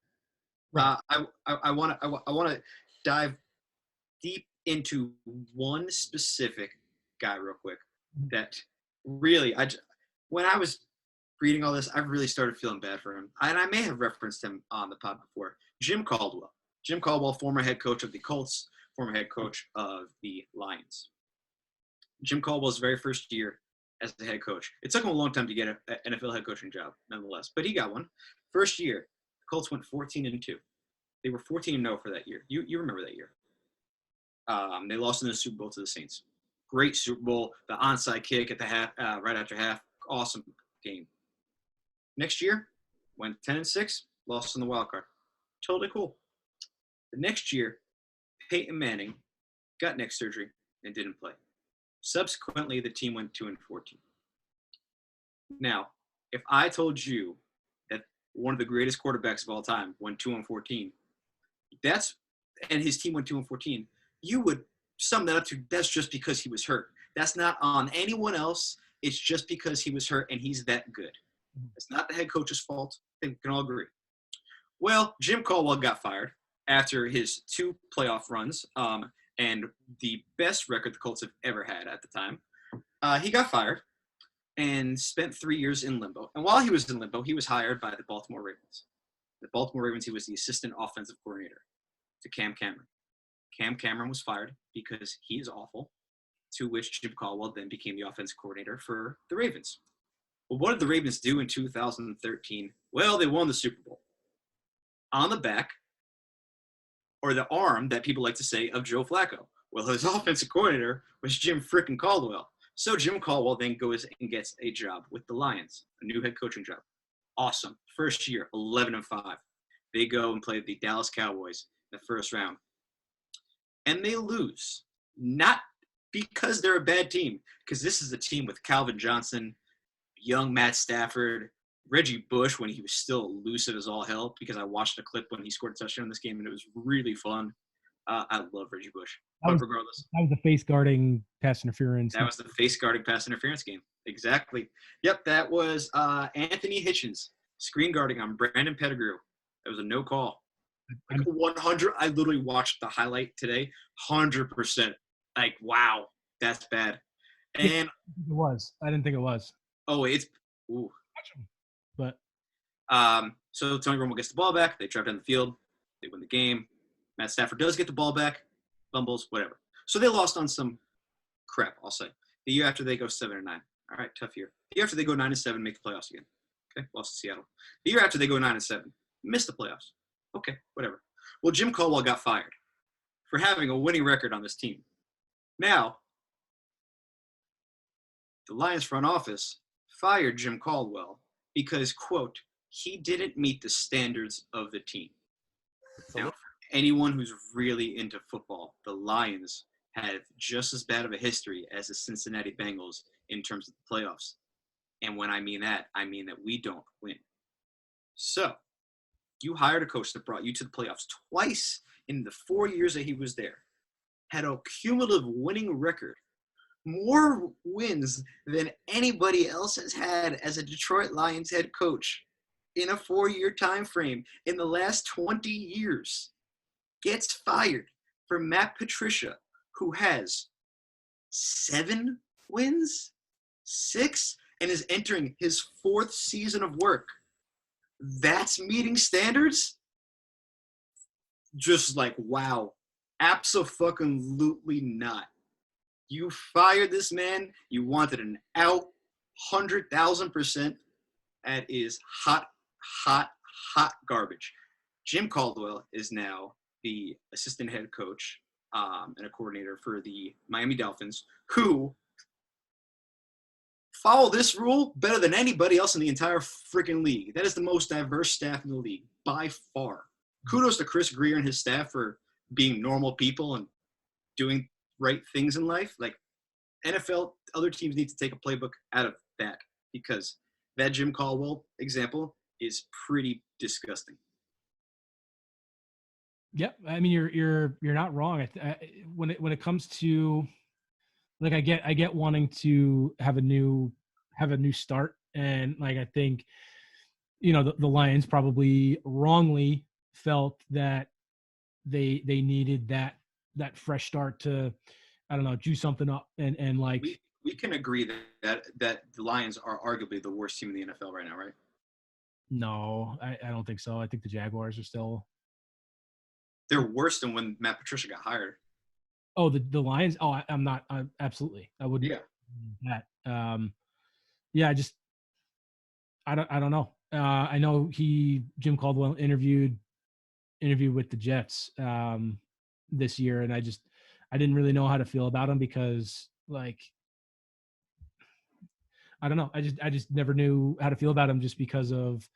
Right. I want to dive deep into one specific guy real quick that really when I was reading all this, I really started feeling bad for him. And I may have referenced him on the pod before. Jim Caldwell. Jim Caldwell, former head coach of the Colts, former head coach of the Lions. Jim Caldwell's very first year as the head coach. It took him a long time to get an NFL head coaching job, nonetheless, but he got one. First year, the Colts went 14-2. They were 14-0 for that year. You remember that year. They lost in the Super Bowl to the Saints. Great Super Bowl. The onside kick at the half, right after half. Awesome game. Next year, went 10-6, lost in the wild card. Totally cool. The next year, Peyton Manning got neck surgery and didn't play. Subsequently, the team went 2-14. Now, if I told you that one of the greatest quarterbacks of all time went 2-14, and his team went 2-14, you would sum that up to that's just because he was hurt. That's not on anyone else. It's just because he was hurt and he's that good. It's not the head coach's fault. I think we can all agree. Well, Jim Caldwell got fired after his 2 playoff runs and the best record the Colts have ever had at the time. He got fired and spent 3 years in limbo. And while he was in limbo, he was hired by the Baltimore Ravens. The Baltimore Ravens, he was the assistant offensive coordinator to Cam Cameron. Cam Cameron was fired because he is awful, to which Jim Caldwell then became the offensive coordinator for the Ravens. Well, what did the Ravens do in 2013? Well, they won the Super Bowl. On the back, or the arm that people like to say, of Joe Flacco. Well, his offensive coordinator was Jim frickin' Caldwell. So Jim Caldwell then goes and gets a job with the Lions, a new head coaching job. Awesome. First year, 11-5. They go and play the Dallas Cowboys in the first round. And they lose. Not because they're a bad team, because this is a team with Calvin Johnson, young Matt Stafford, Reggie Bush when he was still elusive as all hell, because I watched a clip when he scored a touchdown in this game, and it was really fun. I love Reggie Bush. But regardless. That was the face guarding pass interference. That was the face guarding pass interference game. Exactly. Yep, that was Anthony Hitchens screen guarding on Brandon Pettigrew. That was a no call. Like 100. I literally watched the highlight today. 100%. Like, wow, that's bad. And it was. I didn't think it was. Oh, it's ooh. But so Tony Romo gets the ball back. They drive down the field. They win the game. Matt Stafford does get the ball back. Fumbles, whatever. So they lost on some crap, I'll say. The year after they go 7-9. All right, tough year. The year after they go 9-7, make the playoffs again. Okay, lost to Seattle. The year after they go 9-7, miss the playoffs. Okay, whatever. Well, Jim Caldwell got fired for having a winning record on this team. Now, the Lions front office fired Jim Caldwell because, quote, he didn't meet the standards of the team. Now, for anyone who's really into football, the Lions have just as bad of a history as the Cincinnati Bengals in terms of the playoffs. And when I mean that we don't win. So, you hired a coach that brought you to the playoffs twice in the 4 years that he was there, had a cumulative winning record, more wins than anybody else has had as a Detroit Lions head coach in a 4-year time frame in the last 20 years, gets fired for Matt Patricia, who has 7 wins, 6, and is entering his 4th season of work. That's meeting standards? Just like, wow. Abso-fucking-lutely not. You fired this man. You wanted an out 100,000%. That is hot garbage. Jim Caldwell is now the assistant head coach and a coordinator for the Miami Dolphins, who follow this rule better than anybody else in the entire freaking league. That is the most diverse staff in the league by far. Kudos to Chris Greer and his staff for being normal people and doing right things in life. Like NFL, other teams need to take a playbook out of that because that Jim Caldwell example is pretty disgusting. Yep, I mean you're not wrong. When it comes to like I get wanting to have a new start, and like I think the Lions probably wrongly felt that they needed that fresh start to, I don't know, do something up and like we can agree that the Lions are arguably the worst team in the NFL right now, right? No, I don't think so. I think the Jaguars are still. They're worse than when Matt Patricia got hired. Oh, the Lions. Oh, I'm not. Absolutely, I wouldn't. Yeah. That. Yeah, I don't know. I know Jim Caldwell interviewed with the Jets this year, and I didn't really know how to feel about him because like I don't know. I just never knew how to feel about him just because of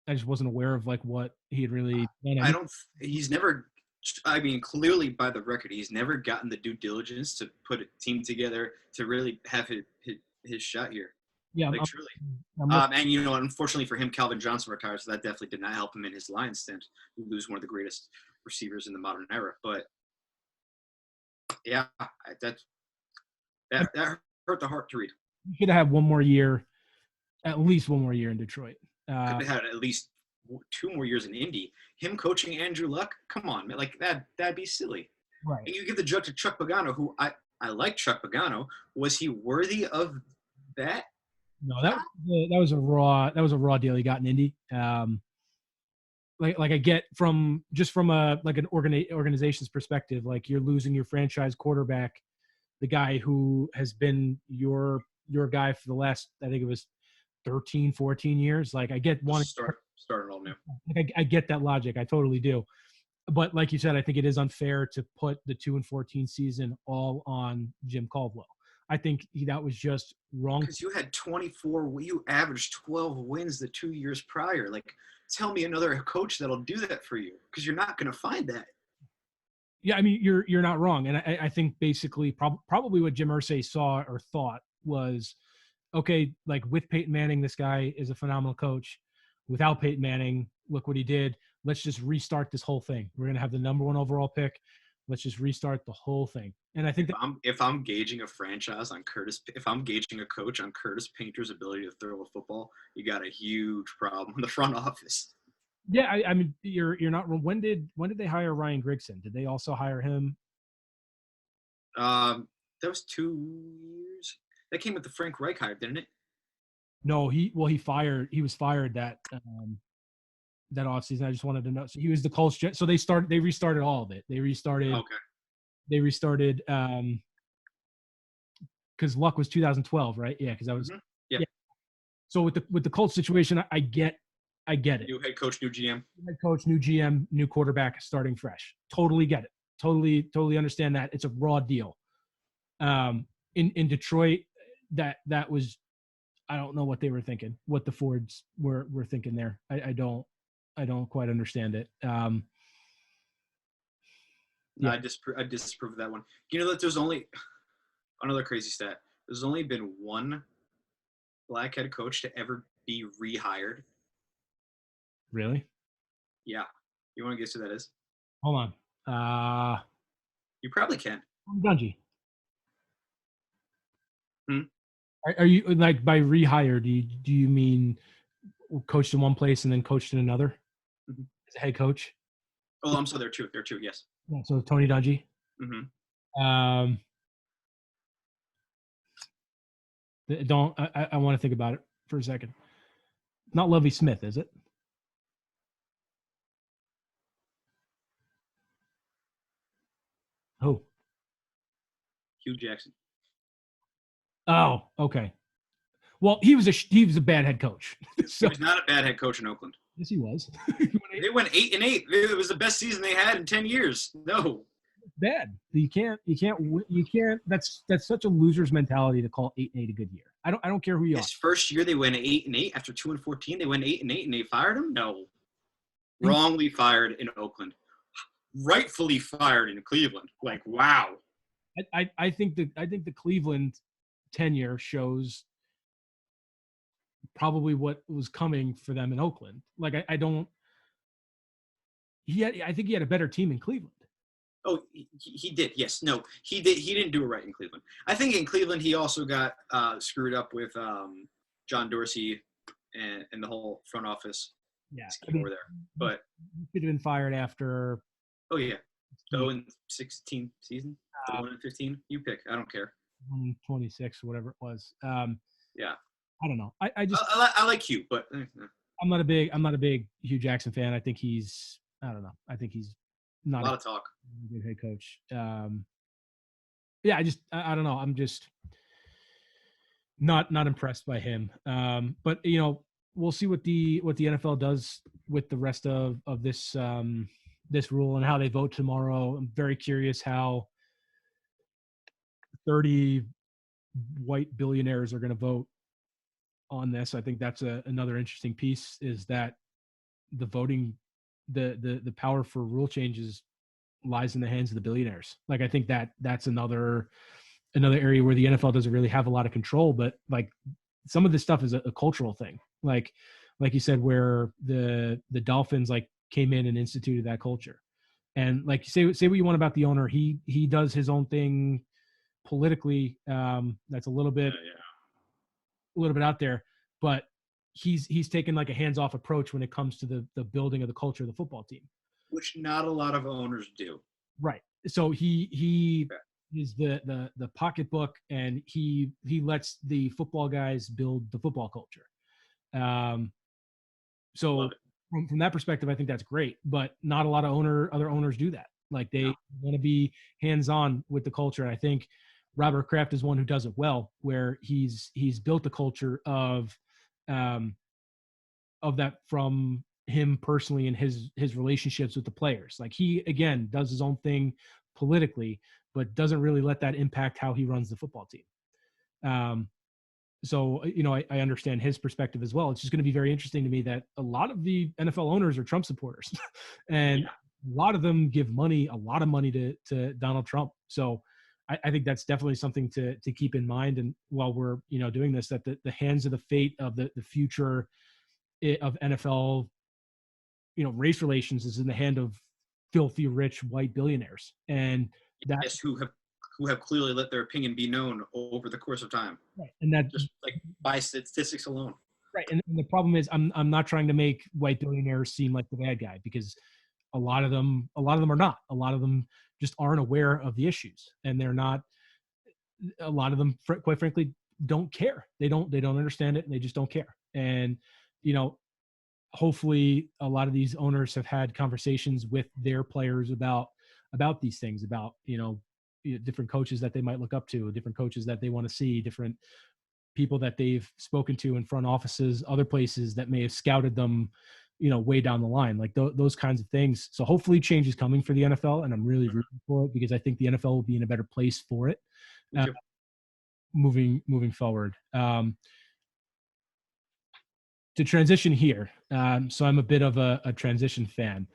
I just wasn't aware of like what he had really done. He's never, I mean, clearly by the record, he's never gotten the due diligence to put a team together to really have his shot here. Yeah. Like truly. And unfortunately for him, Calvin Johnson retired, so that definitely did not help him in his Lions stint. We lose one of the greatest receivers in the modern era. But yeah, that hurt the heart to read. You should have one more year, at least one more year in Detroit. Could have had at least 2 more years in Indy. Him coaching Andrew Luck, come on, man, like that'd be silly. Right. And you give the joke to Chuck Pagano, who I like Chuck Pagano. Was he worthy of that? No, that was a raw deal he got in Indy. Like I get from a like an organization's perspective, like you're losing your franchise quarterback, the guy who has been your guy for the last, I think it was 13, 14 years. Like I get one start it all new. I get that logic. I totally do. But like you said, I think it is unfair to put the 2-14 season all on Jim Caldwell. I think that was just wrong. Because you had 24, you averaged 12 wins the 2 years prior. Like, tell me another coach that'll do that for you, because you're not going to find that. Yeah, I mean, you're not wrong. And I think basically probably what Jim Irsay saw or thought was, okay, like with Peyton Manning, this guy is a phenomenal coach. Without Peyton Manning, look what he did. Let's just restart this whole thing. We're going to have the number 1 overall pick. Let's just restart the whole thing. And I think if I'm gauging a franchise on if I'm gauging a coach on Curtis Painter's ability to throw a football, you got a huge problem in the front office. Yeah, I mean, you're not wrong. When did they hire Ryan Grigson? Did they also hire him? That was 2 years. That came with the Frank Reich hire, didn't it? No, he was fired that offseason. I just wanted to know. So he was the Colts. So they restarted all of it. They restarted. Okay. They restarted because Luck was 2012, right? Yeah, because I was. Mm-hmm. Yeah. So with the Colts situation, I get it. New head coach, new GM. Head coach, new GM, new quarterback, starting fresh. Totally get it. Totally understand that. It's a raw deal. In Detroit, that was, I don't know what they were thinking, what the Fords were thinking there. I don't quite understand it. Yeah. I disprove that one. You know that there's only another crazy stat. There's only been one black head coach to ever be rehired. Really? Yeah. You want to guess who that is? Hold on. You probably can. Dungy. Hmm? Are you, like, by rehire, do you mean coached in one place and then coached in another? Mm-hmm. As a head coach? Oh, I'm sorry. There are two. Yes. Yeah, so Tony Dungy. Mm-hmm. I want to think about it for a second. Not Lovie Smith, is it? Who? Hugh Jackson. Oh, okay. Well, he was a bad head coach. So, he was not a bad head coach in Oakland. Yes, he was. They went 8-8. It was the best season they had in 10 years. No. bad. You can't. That's such a loser's mentality to call 8-8 a good year. I don't care who you are. His first year they went 8-8. After 2-14, they went 8-8, and they fired him. No, wrongly fired in Oakland, rightfully fired in Cleveland. Like, wow. I think the Cleveland tenure shows probably what was coming for them in Oakland. Like I don't. I think he had a better team in Cleveland. Oh, he did. Yes. No, he did. He didn't do it right in Cleveland. I think in Cleveland he also got screwed up with John Dorsey and the whole front office. Yeah, over there. But he could have been fired after. Oh yeah, 0-16 season, 1-15. You pick. I don't care. 26 or whatever it was. Yeah. I don't know. I like Hugh, but I'm not a big Hugh Jackson fan. I think he's. I don't know. I think he's not a lot of talk. Good head coach. Yeah, I don't know. I'm just not impressed by him. But we'll see what the NFL does with the rest of this this rule and how they vote tomorrow. I'm very curious how 30 white billionaires are going to vote on this. I think that's another interesting piece, is that the voting, the power for rule changes lies in the hands of the billionaires. Like, I think that's another area where the NFL doesn't really have a lot of control, but like some of this stuff is a cultural thing. Like you said, where the Dolphins like came in and instituted that culture. And like, say what you want about the owner, he does his own thing politically. That's a little bit out there, but he's taken like a hands-off approach when it comes to the building of the culture of the football team, which not a lot of owners do. Right. So he is the pocketbook, and he lets the football guys build the football culture. So from that perspective, I think that's great, but not a lot of other owners do that. Like, they want to be hands-on with the culture. And I think Robert Kraft is one who does it well, where he's built a culture of that from him personally and his relationships with the players. Like, he, again, does his own thing politically, but doesn't really let that impact how he runs the football team. So, I understand his perspective as well. It's just going to be very interesting to me that a lot of the NFL owners are Trump supporters, and a lot of them give a lot of money to Donald Trump. So I think that's definitely something to keep in mind. And while we're, doing this, that the hands of the fate of the future of NFL, race relations is in the hand of filthy rich white billionaires. And that's who have clearly let their opinion be known over the course of time. Right. And that just like by statistics alone. Right. And the problem is I'm not trying to make white billionaires seem like the bad guy, because a lot of them are not. A lot of them just aren't aware of the issues, and they're not. A lot of them, quite frankly, don't care. They don't understand it, and they just don't care. And hopefully, a lot of these owners have had conversations with their players about these things, about different coaches that they might look up to, different coaches that they want to see, different people that they've spoken to in front offices, other places that may have scouted them, way down the line, like those kinds of things. So hopefully change is coming for the NFL, and I'm really rooting for it, because I think the NFL will be in a better place for it moving forward. To transition here, so I'm a bit of a transition fan.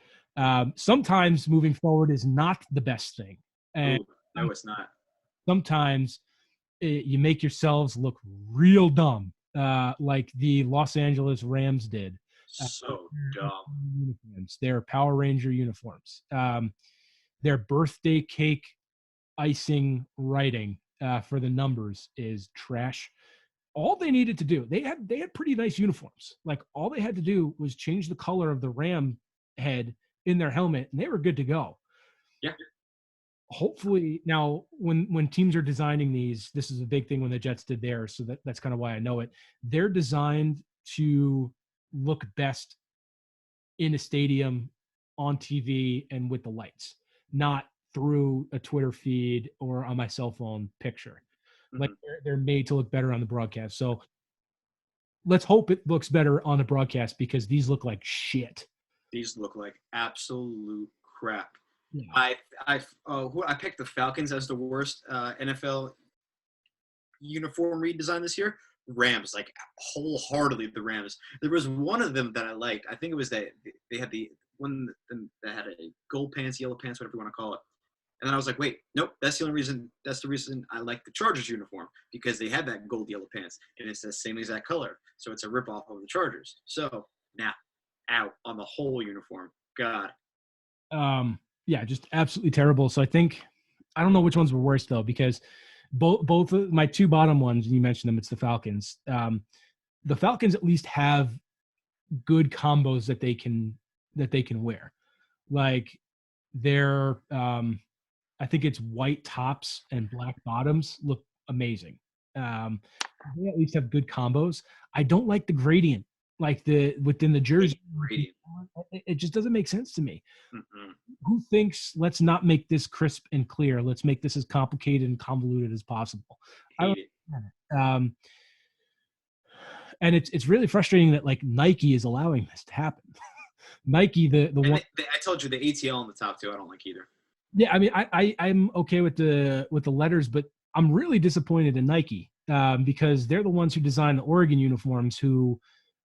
Sometimes moving forward is not the best thing. And no, it's not. Sometimes you make yourselves look real dumb, like the Los Angeles Rams did. So dumb. Uniforms, their Power Ranger uniforms, their birthday cake icing writing for the numbers is trash. All they needed to do, they had pretty nice uniforms. Like, all they had to do was change the color of the Ram head in their helmet, and they were good to go. Yeah. Hopefully, now when teams are designing these, this is a big thing when the Jets did theirs, so that's kind of why I know it. They're designed to look best in a stadium, on TV, and with the lights, not through a Twitter feed or on my cell phone picture. Like, they're made to look better on the broadcast. So let's hope it looks better on the broadcast, because these look like shit. These look like absolute crap. Yeah. I picked the Falcons as the worst NFL uniform redesign this year. Rams, like wholeheartedly the Rams. There was one of them that I liked. I think it was that they had the one that had a gold pants, yellow pants, whatever you want to call it. And then I was like, wait, nope, that's the only reason. That's the reason I like the Chargers uniform, because they had that gold yellow pants and it's the same exact color. So it's a ripoff of the Chargers. So now, out on the whole uniform. God. Yeah, just absolutely terrible. So I don't know which ones were worse though, because both of my two bottom ones, you mentioned them, it's the Falcons. The Falcons at least have good combos that they can wear. Like their I think it's white tops and black bottoms look amazing. Um, they at least have good combos. I don't like the gradient, like the within the jersey. Gradient. It just doesn't make sense to me. Mm-mm. Who thinks let's not make this crisp and clear? Let's make this as complicated and convoluted as possible. I Hate don't. it. And it's really frustrating that like Nike is allowing this to happen. Nike, the And one. I told you the ATL on the top too. I don't like either. Yeah, I mean, I'm okay with the letters, but I'm really disappointed in Nike because they're the ones who design the Oregon uniforms. Who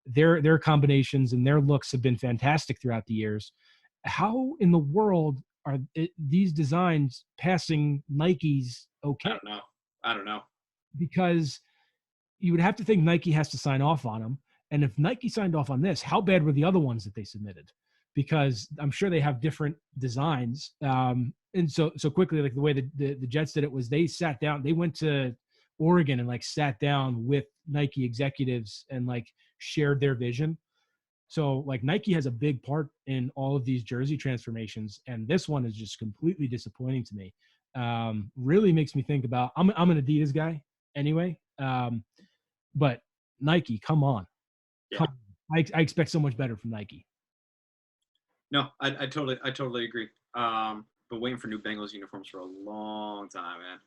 their combinations and their looks have been fantastic throughout the years. How in the world are these designs passing Nike's okay? I don't know. Because you would have to think Nike has to sign off on them. And if Nike signed off on this, how bad were the other ones that they submitted? Because I'm sure they have different designs. And so quickly, like the way the Jets did it was they sat down, they went to Oregon and like sat down with Nike executives and like shared their vision. So like Nike has a big part in all of these jersey transformations, and this one is just completely disappointing to me. Really makes me think about. I'm an Adidas guy anyway, but Nike, come on, Yeah. I expect so much better from Nike. No, I totally agree. Been waiting for new Bengals uniforms for a long time, man.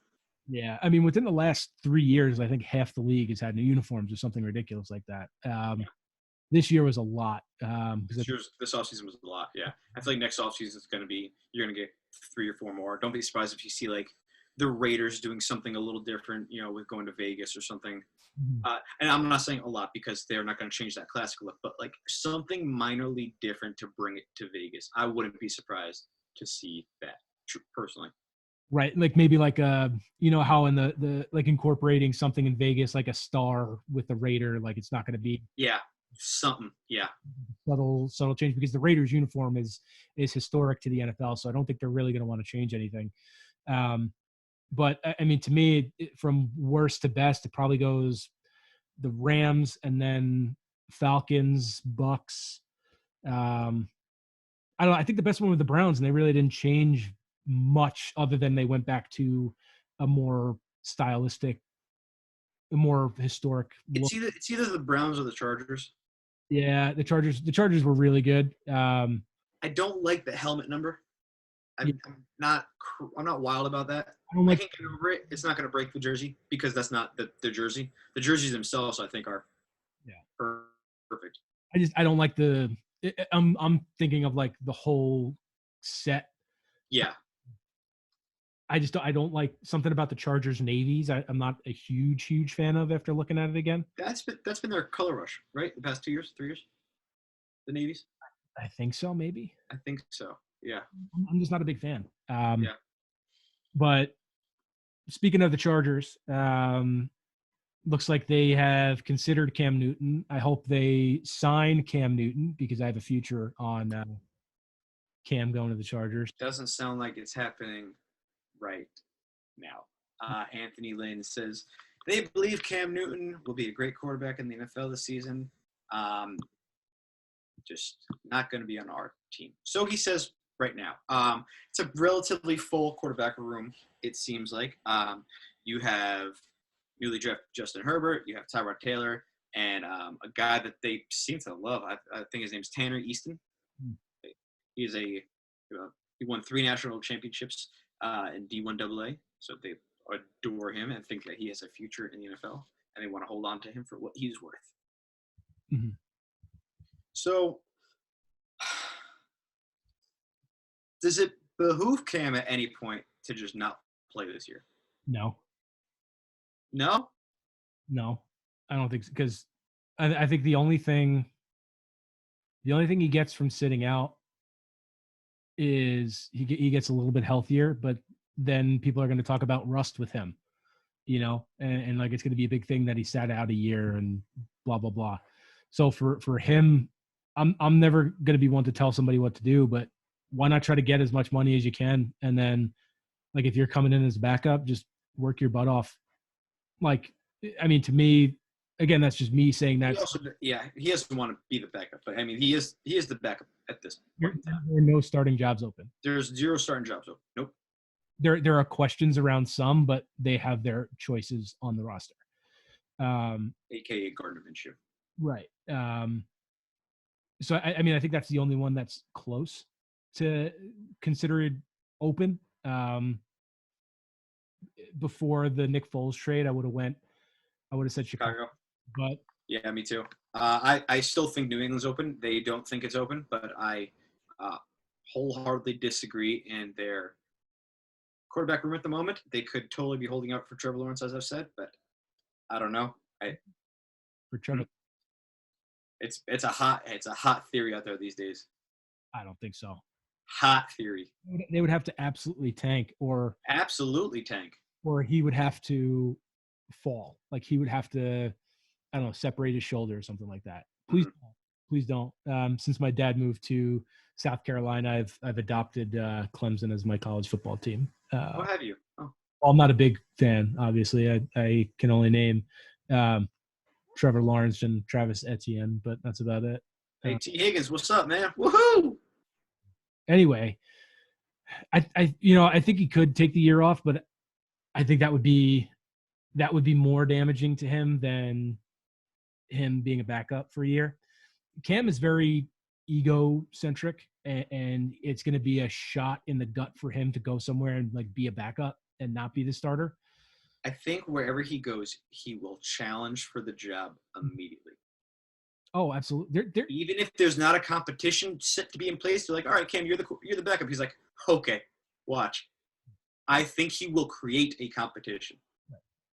Yeah, I mean, within the last 3 years, I think half the league has had new uniforms or something ridiculous like that. This year was a lot. This offseason was a lot. Yeah, I feel like next offseason is going to be you're going to get 3 or 4 more. Don't be surprised if you see like the Raiders doing something a little different, with going to Vegas or something. And I'm not saying a lot because they're not going to change that classic look, but like something minorly different to bring it to Vegas. I wouldn't be surprised to see that personally. Right, like maybe like how in the like incorporating something in Vegas, like a star with the Raider, like it's not going to be something. Yeah, subtle change because the Raiders uniform is historic to the NFL, so I don't think they're really going to want to change anything. But I mean, to me, from worst to best, it probably goes the Rams and then Falcons, Bucks. I don't know. I think the best one was the Browns, and they really didn't change much other than they went back to a more stylistic, a more historic look. It's either the Browns or the Chargers. Yeah, the Chargers were really good. I don't like the helmet number. I'm not wild about that. I don't like. I can't get over it. It's not going to break the jersey because that's not the jersey. The jerseys themselves, I think, are perfect. I don't like the. I'm thinking of like the whole set. Yeah. I don't like something about the Chargers navies. I'm not a huge fan of after looking at it again. That's been their color rush, right? The past 2 years, 3 years. The navies. I think so, maybe. I think so. Yeah. I'm just not a big fan. Yeah. But speaking of the Chargers, looks like they have considered Cam Newton. I hope they sign Cam Newton because I have a future on Cam going to the Chargers. Doesn't sound like it's happening right now. Anthony Lynn says they believe Cam Newton will be a great quarterback in the NFL this season. Just not going to be on our team. So he says right now. It's a relatively full quarterback room, it seems like. You have newly drafted Justin Herbert. You have Tyrod Taylor and a guy that they seem to love. I think his name's Tanner Easton. He's he won 3 national championships in D1 AA. So they adore him and think that he has a future in the NFL, and they want to hold on to him for what he's worth. Mm-hmm. So does it behoove Cam at any point to just not play this year? No, No? no, I don't think so, because I think the only thing he gets from sitting out is he gets a little bit healthier, but then people are going to talk about rust with him, and like it's going to be a big thing that he sat out a year and blah blah blah. So for him, I'm never going to be one to tell somebody what to do, but why not try to get as much money as you can, and then like if you're coming in as a backup, just work your butt off. Like, I mean, to me, again, that's just me saying that. He doesn't want to be the backup, but I mean, he is the backup at this point in time. There are no starting jobs open. There's 0 starting jobs open. Nope. There are questions around some, but they have their choices on the roster. AKA Gardner Minshew. Right. So I mean, I think that's the only one that's close to considered open. Before the Nick Foles trade, I would have said Chicago. But yeah, me too. I still think New England's open. They don't think it's open, but I wholeheartedly disagree in their quarterback room at the moment. They could totally be holding out for Trevor Lawrence, as I've said, but I don't know. For Trevor, it's a hot theory out there these days. I don't think so. Hot theory. They would have to absolutely tank, or he would have to fall. Like he would have to, I don't know, separate his shoulder or something like that. Please don't. Since my dad moved to South Carolina, I've adopted Clemson as my college football team. What have you? Oh. Well, I'm not a big fan, obviously. I can only name Trevor Lawrence and Travis Etienne, but that's about it. Hey, T. Higgins, what's up, man? Woohoo! Anyway, I think he could take the year off, but I think that would be more damaging to him than him being a backup for a year. Cam is very egocentric, and it's going to be a shot in the gut for him to go somewhere and like be a backup and not be the starter. I think wherever he goes, he will challenge for the job immediately. Oh, absolutely. Even if there's not a competition set to be in place, they're like, all right, Cam, you're the backup. He's like, okay, watch. I think he will create a competition.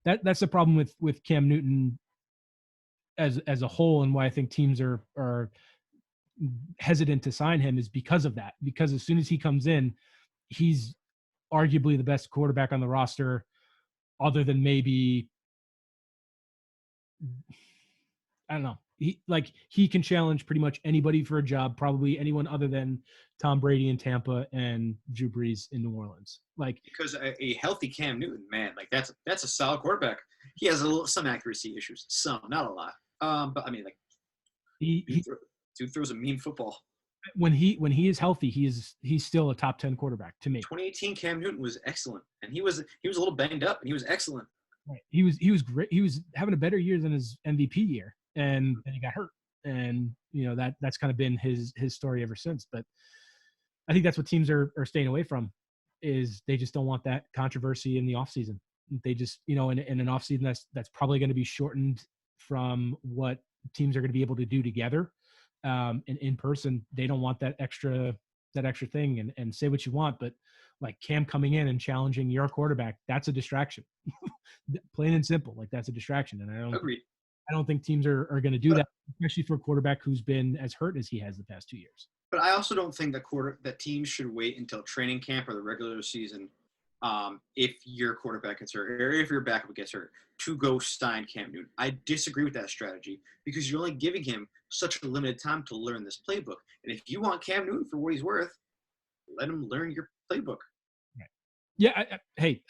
That's the problem with Cam Newton as a whole, and why I think teams are hesitant to sign him is because of that. Because as soon as he comes in, he's arguably the best quarterback on the roster, other than maybe, I don't know. He can challenge pretty much anybody for a job, probably anyone other than Tom Brady in Tampa and Drew Brees in New Orleans. Like, because a healthy Cam Newton, man, like that's a solid quarterback. He has some accuracy issues, some, not a lot. But I mean, like, dude throws a mean football. When he is healthy, he's still a top 10 quarterback to me. 2018 Cam Newton was excellent, and he was a little banged up, and he was excellent. Right. He was great. He was having a better year than his MVP year, and then he got hurt, and that's kind of been his story ever since. But I think that's what teams are staying away from, is they just don't want that controversy in the offseason. They just, in an offseason that's probably going to be shortened from what teams are going to be able to do together. And in person, they don't want that extra thing. And say what you want, but like Cam coming in and challenging your quarterback, that's a distraction. Plain and simple. Like, that's a distraction. And I don't think teams are going to do that, especially for a quarterback who's been as hurt as he has the past 2 years. But I also don't think that teams should wait until training camp or the regular season, if your quarterback gets hurt or if your backup gets hurt, to go sign Cam Newton. I disagree with that strategy, because you're only giving him such a limited time to learn this playbook. And if you want Cam Newton for what he's worth, let him learn your playbook. Right. Yeah.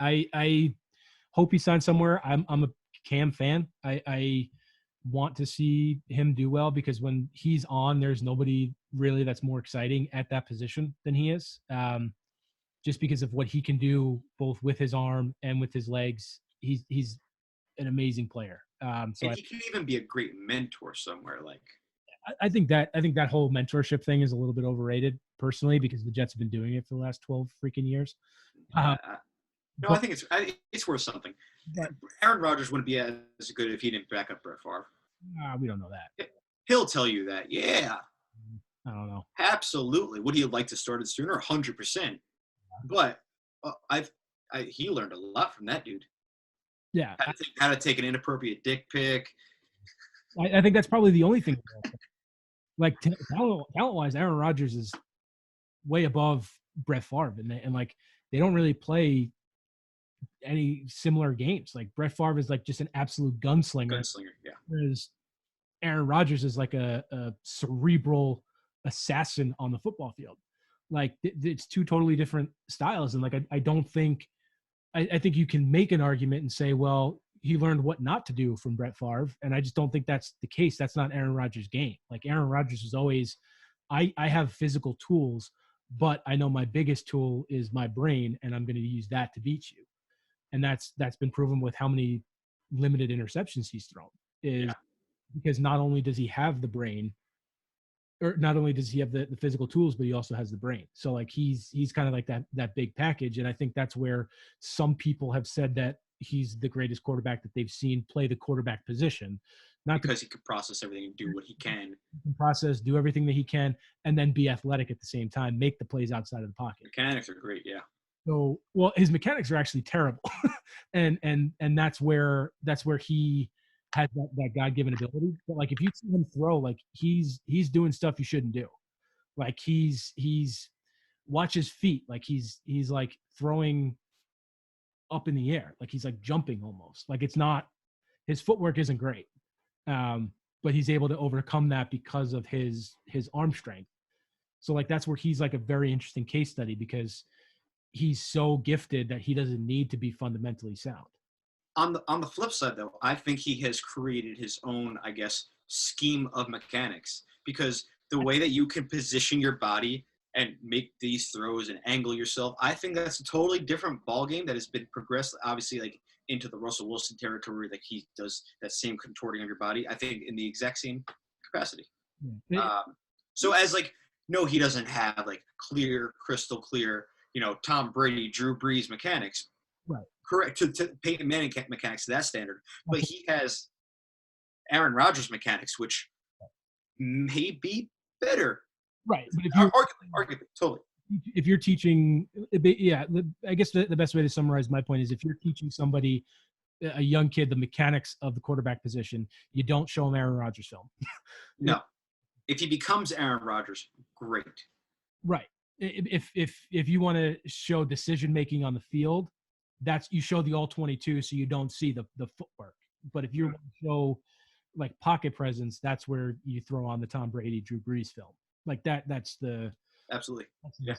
I hope he signs somewhere. I'm a Cam fan. I want to see him do well, because when he's on, there's nobody really that's more exciting at that position than he is. Just because of what he can do both with his arm and with his legs. He's an amazing player. And he can even be a great mentor somewhere. Like, I think that whole mentorship thing is a little bit overrated, personally, because the Jets have been doing it for the last 12 freaking years. I think it's worth something. But Aaron Rodgers wouldn't be as good if he didn't back up Brett Favre. We don't know that. He'll tell you that. Yeah. I don't know. Absolutely. Would he have liked to start it sooner? 100%. But he learned a lot from that dude. Yeah, How to take an inappropriate dick pic. I think that's probably the only thing. Like talent-wise, Aaron Rodgers is way above Brett Favre, and like they don't really play any similar games. Like Brett Favre is like just an absolute gunslinger. Yeah. Whereas Aaron Rodgers is like a cerebral assassin on the football field. Like it's two totally different styles, and like I don't think I think you can make an argument and say, well, he learned what not to do from Brett Favre, and I just don't think that's the case. That's not Aaron Rodgers' game. Like Aaron Rodgers is always, I have physical tools, but I know my biggest tool is my brain, and I'm going to use that to beat you. And that's been proven with how many limited interceptions he's thrown. Because not only does he have the brain, or not only does he have the physical tools, but he also has the brain. So like he's kind of like that big package. And I think that's where some people have said that he's the greatest quarterback that they've seen play the quarterback position. Not because he can process everything and do what he can. Process, do everything that he can, and then be athletic at the same time, make the plays outside of the pocket. Mechanics are great, yeah. So, well, his mechanics are actually terrible. and that's where he has that God-given ability. But like if you see him throw, like he's doing stuff you shouldn't do. Like he's watch his feet. Like he's like throwing up in the air. Like he's like jumping almost. Like it's not, his footwork isn't great. But he's able to overcome that because of his arm strength. So like that's where he's like a very interesting case study, because he's so gifted that he doesn't need to be fundamentally sound. On the flip side, though, I think he has created his own, I guess, scheme of mechanics, because the way that you can position your body and make these throws and angle yourself, I think that's a totally different ball game that has been progressed, obviously, like into the Russell Wilson territory, that he does that same contorting of your body, I think, in the exact same capacity. Yeah. So as like, no, he doesn't have like crystal clear, Tom Brady, Drew Brees mechanics. Right. Correct, to Peyton Manning mechanics to that standard. But he has Aaron Rodgers mechanics, which may be better. Right. But if arguably, totally. If you're teaching, yeah, I guess the best way to summarize my point is if you're teaching somebody, a young kid, the mechanics of the quarterback position, you don't show them Aaron Rodgers film. No. If he becomes Aaron Rodgers, great. Right. If you want to show decision making on the field, that's, you show the all 22 so you don't see the footwork. But if you want to show like pocket presence, that's where you throw on the Tom Brady, Drew Brees film. Like that's the absolutely. Yeah.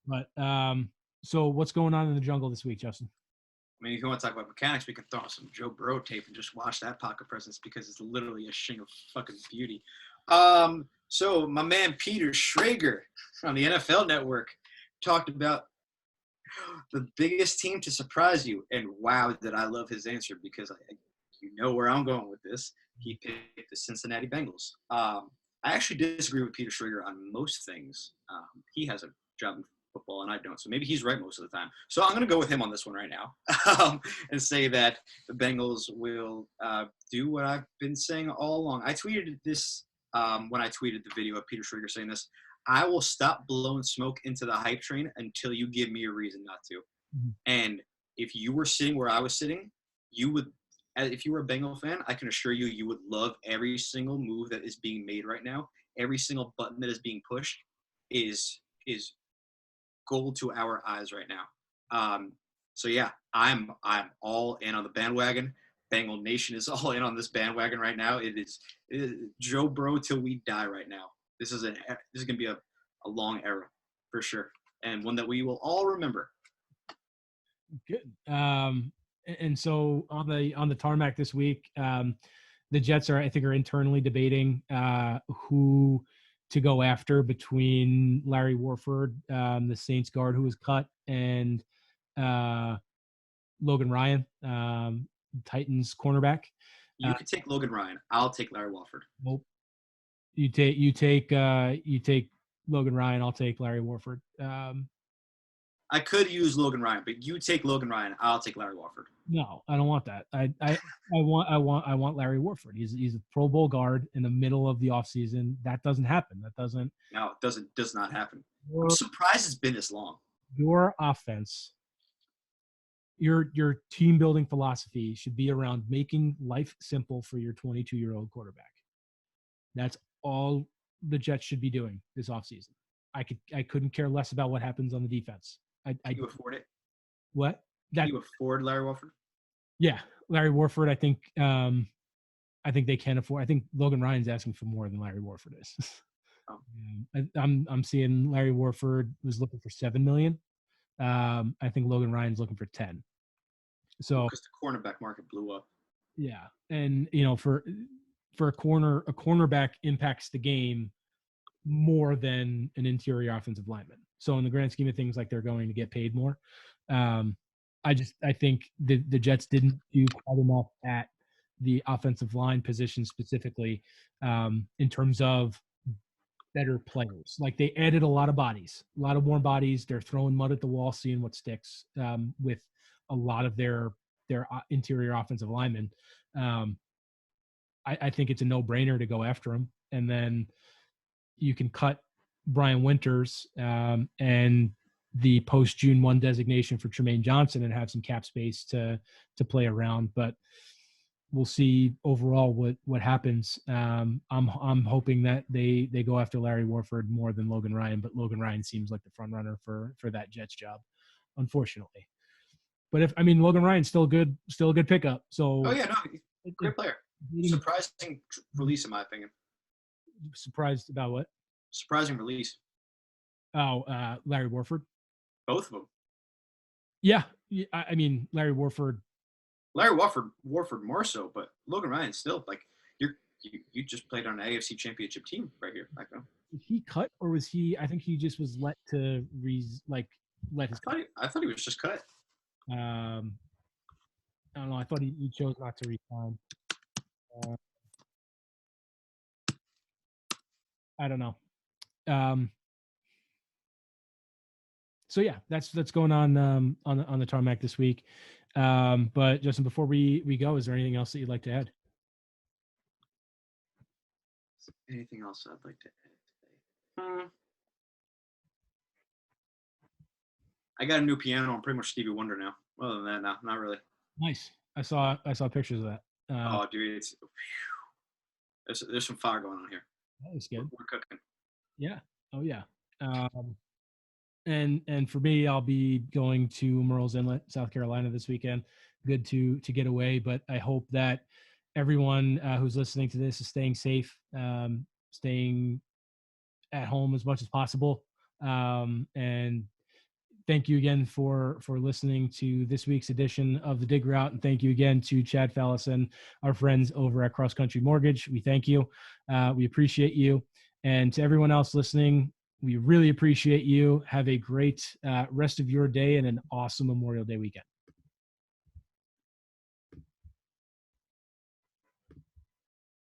But so what's going on in the jungle this week, Justin? I mean, if you want to talk about mechanics, we can throw on some Joe Burrow tape and just watch that pocket presence, because it's literally a shing of fucking beauty. So my man Peter Schrager on the NFL Network talked about the biggest team to surprise you, and wow, did I love his answer, because you know where I'm going with this. He picked the Cincinnati Bengals. I actually disagree with Peter Schrager on most things. He has a job in football and I don't, so maybe he's right most of the time. So I'm going to go with him on this one right now and say that the Bengals will do what I've been saying all along. I tweeted this when I tweeted the video of Peter Schrager saying this. I will stop blowing smoke into the hype train until you give me a reason not to. Mm-hmm. And if you were sitting where I was sitting, you would, if you were a Bengal fan, I can assure you, you would love every single move that is being made right now. Every single button that is being pushed is gold to our eyes right now. So yeah, I'm all in on the bandwagon. Bengal Nation is all in on this bandwagon right now. It is Joe Burrow till we die right now. This is going to be a long era for sure, and one that we will all remember. Good. And so on the tarmac this week, the Jets I think are internally debating who to go after between Larry Warford, the Saints guard who was cut, and Logan Ryan, Titans cornerback. You could take Logan Ryan. I'll take Larry Warford. Nope. You take Logan Ryan. I'll take Larry Warford. I could use Logan Ryan, but you take Logan Ryan. I'll take Larry Warford. No, I don't want that. I want Larry Warford. He's a Pro Bowl guard in the middle of the offseason. That doesn't happen. That doesn't. No, it does not happen. I'm surprised it's been this long. your offense, your team building philosophy should be around making life simple for your 22-year-old quarterback. That's all the Jets should be doing this offseason. I couldn't care less about what happens on the defense. Can you afford it? What? Can you afford Larry Warford? Yeah, Larry Warford. I think they can afford. I think Logan Ryan's asking for more than Larry Warford is. Oh. I'm seeing Larry Warford was looking for $7 million. I think Logan Ryan's looking for 10. So because the cornerback market blew up. Yeah, and for a cornerback impacts the game more than an interior offensive lineman. So in the grand scheme of things, like, they're going to get paid more. I think the Jets didn't do quite enough at the offensive line position specifically, in terms of better players. Like, they added a lot of more bodies. They're throwing mud at the wall, seeing what sticks, with a lot of their interior offensive linemen. I think it's a no-brainer to go after them, and then you can cut Brian Winters, and the post June 1 designation for Tremaine Johnson, and have some cap space to play around. But we'll see overall what happens. I'm hoping that they go after Larry Warford more than Logan Ryan, but Logan Ryan seems like the front runner for that Jets job, unfortunately. But Logan Ryan's still a good pickup. So yeah, no, great player. Surprising release, in my opinion. Surprised about what? Surprising release. Oh, Larry Warford. Both of them. Yeah, Larry Warford more so, but Logan Ryan still, like, you just played on an AFC Championship team right here back then. Was he cut, or was he? I think he just was let his. I thought he was just cut. I don't know. I thought he chose not to resign. I don't know. So yeah, that's going on the tarmac this week. But Justin, before we go, is there anything else that you'd like to add? Anything else I'd like to add today? I got a new piano. I'm pretty much Stevie Wonder now. Other than that, no, not really. Nice. I saw pictures of that. Oh, dude, there's some fire going on here. That was good. We're cooking. Yeah. Oh yeah. And for me, I'll be going to Murrells Inlet, South Carolina this weekend. Good to get away, but I hope that everyone who's listening to this is staying safe, staying at home as much as possible. And thank you again for listening to this week's edition of the Dig Route. And thank you again to Chad Fallis and our friends over at Cross Country Mortgage. We thank you. We appreciate you. And to everyone else listening, we really appreciate you. Have a great rest of your day and an awesome Memorial Day weekend.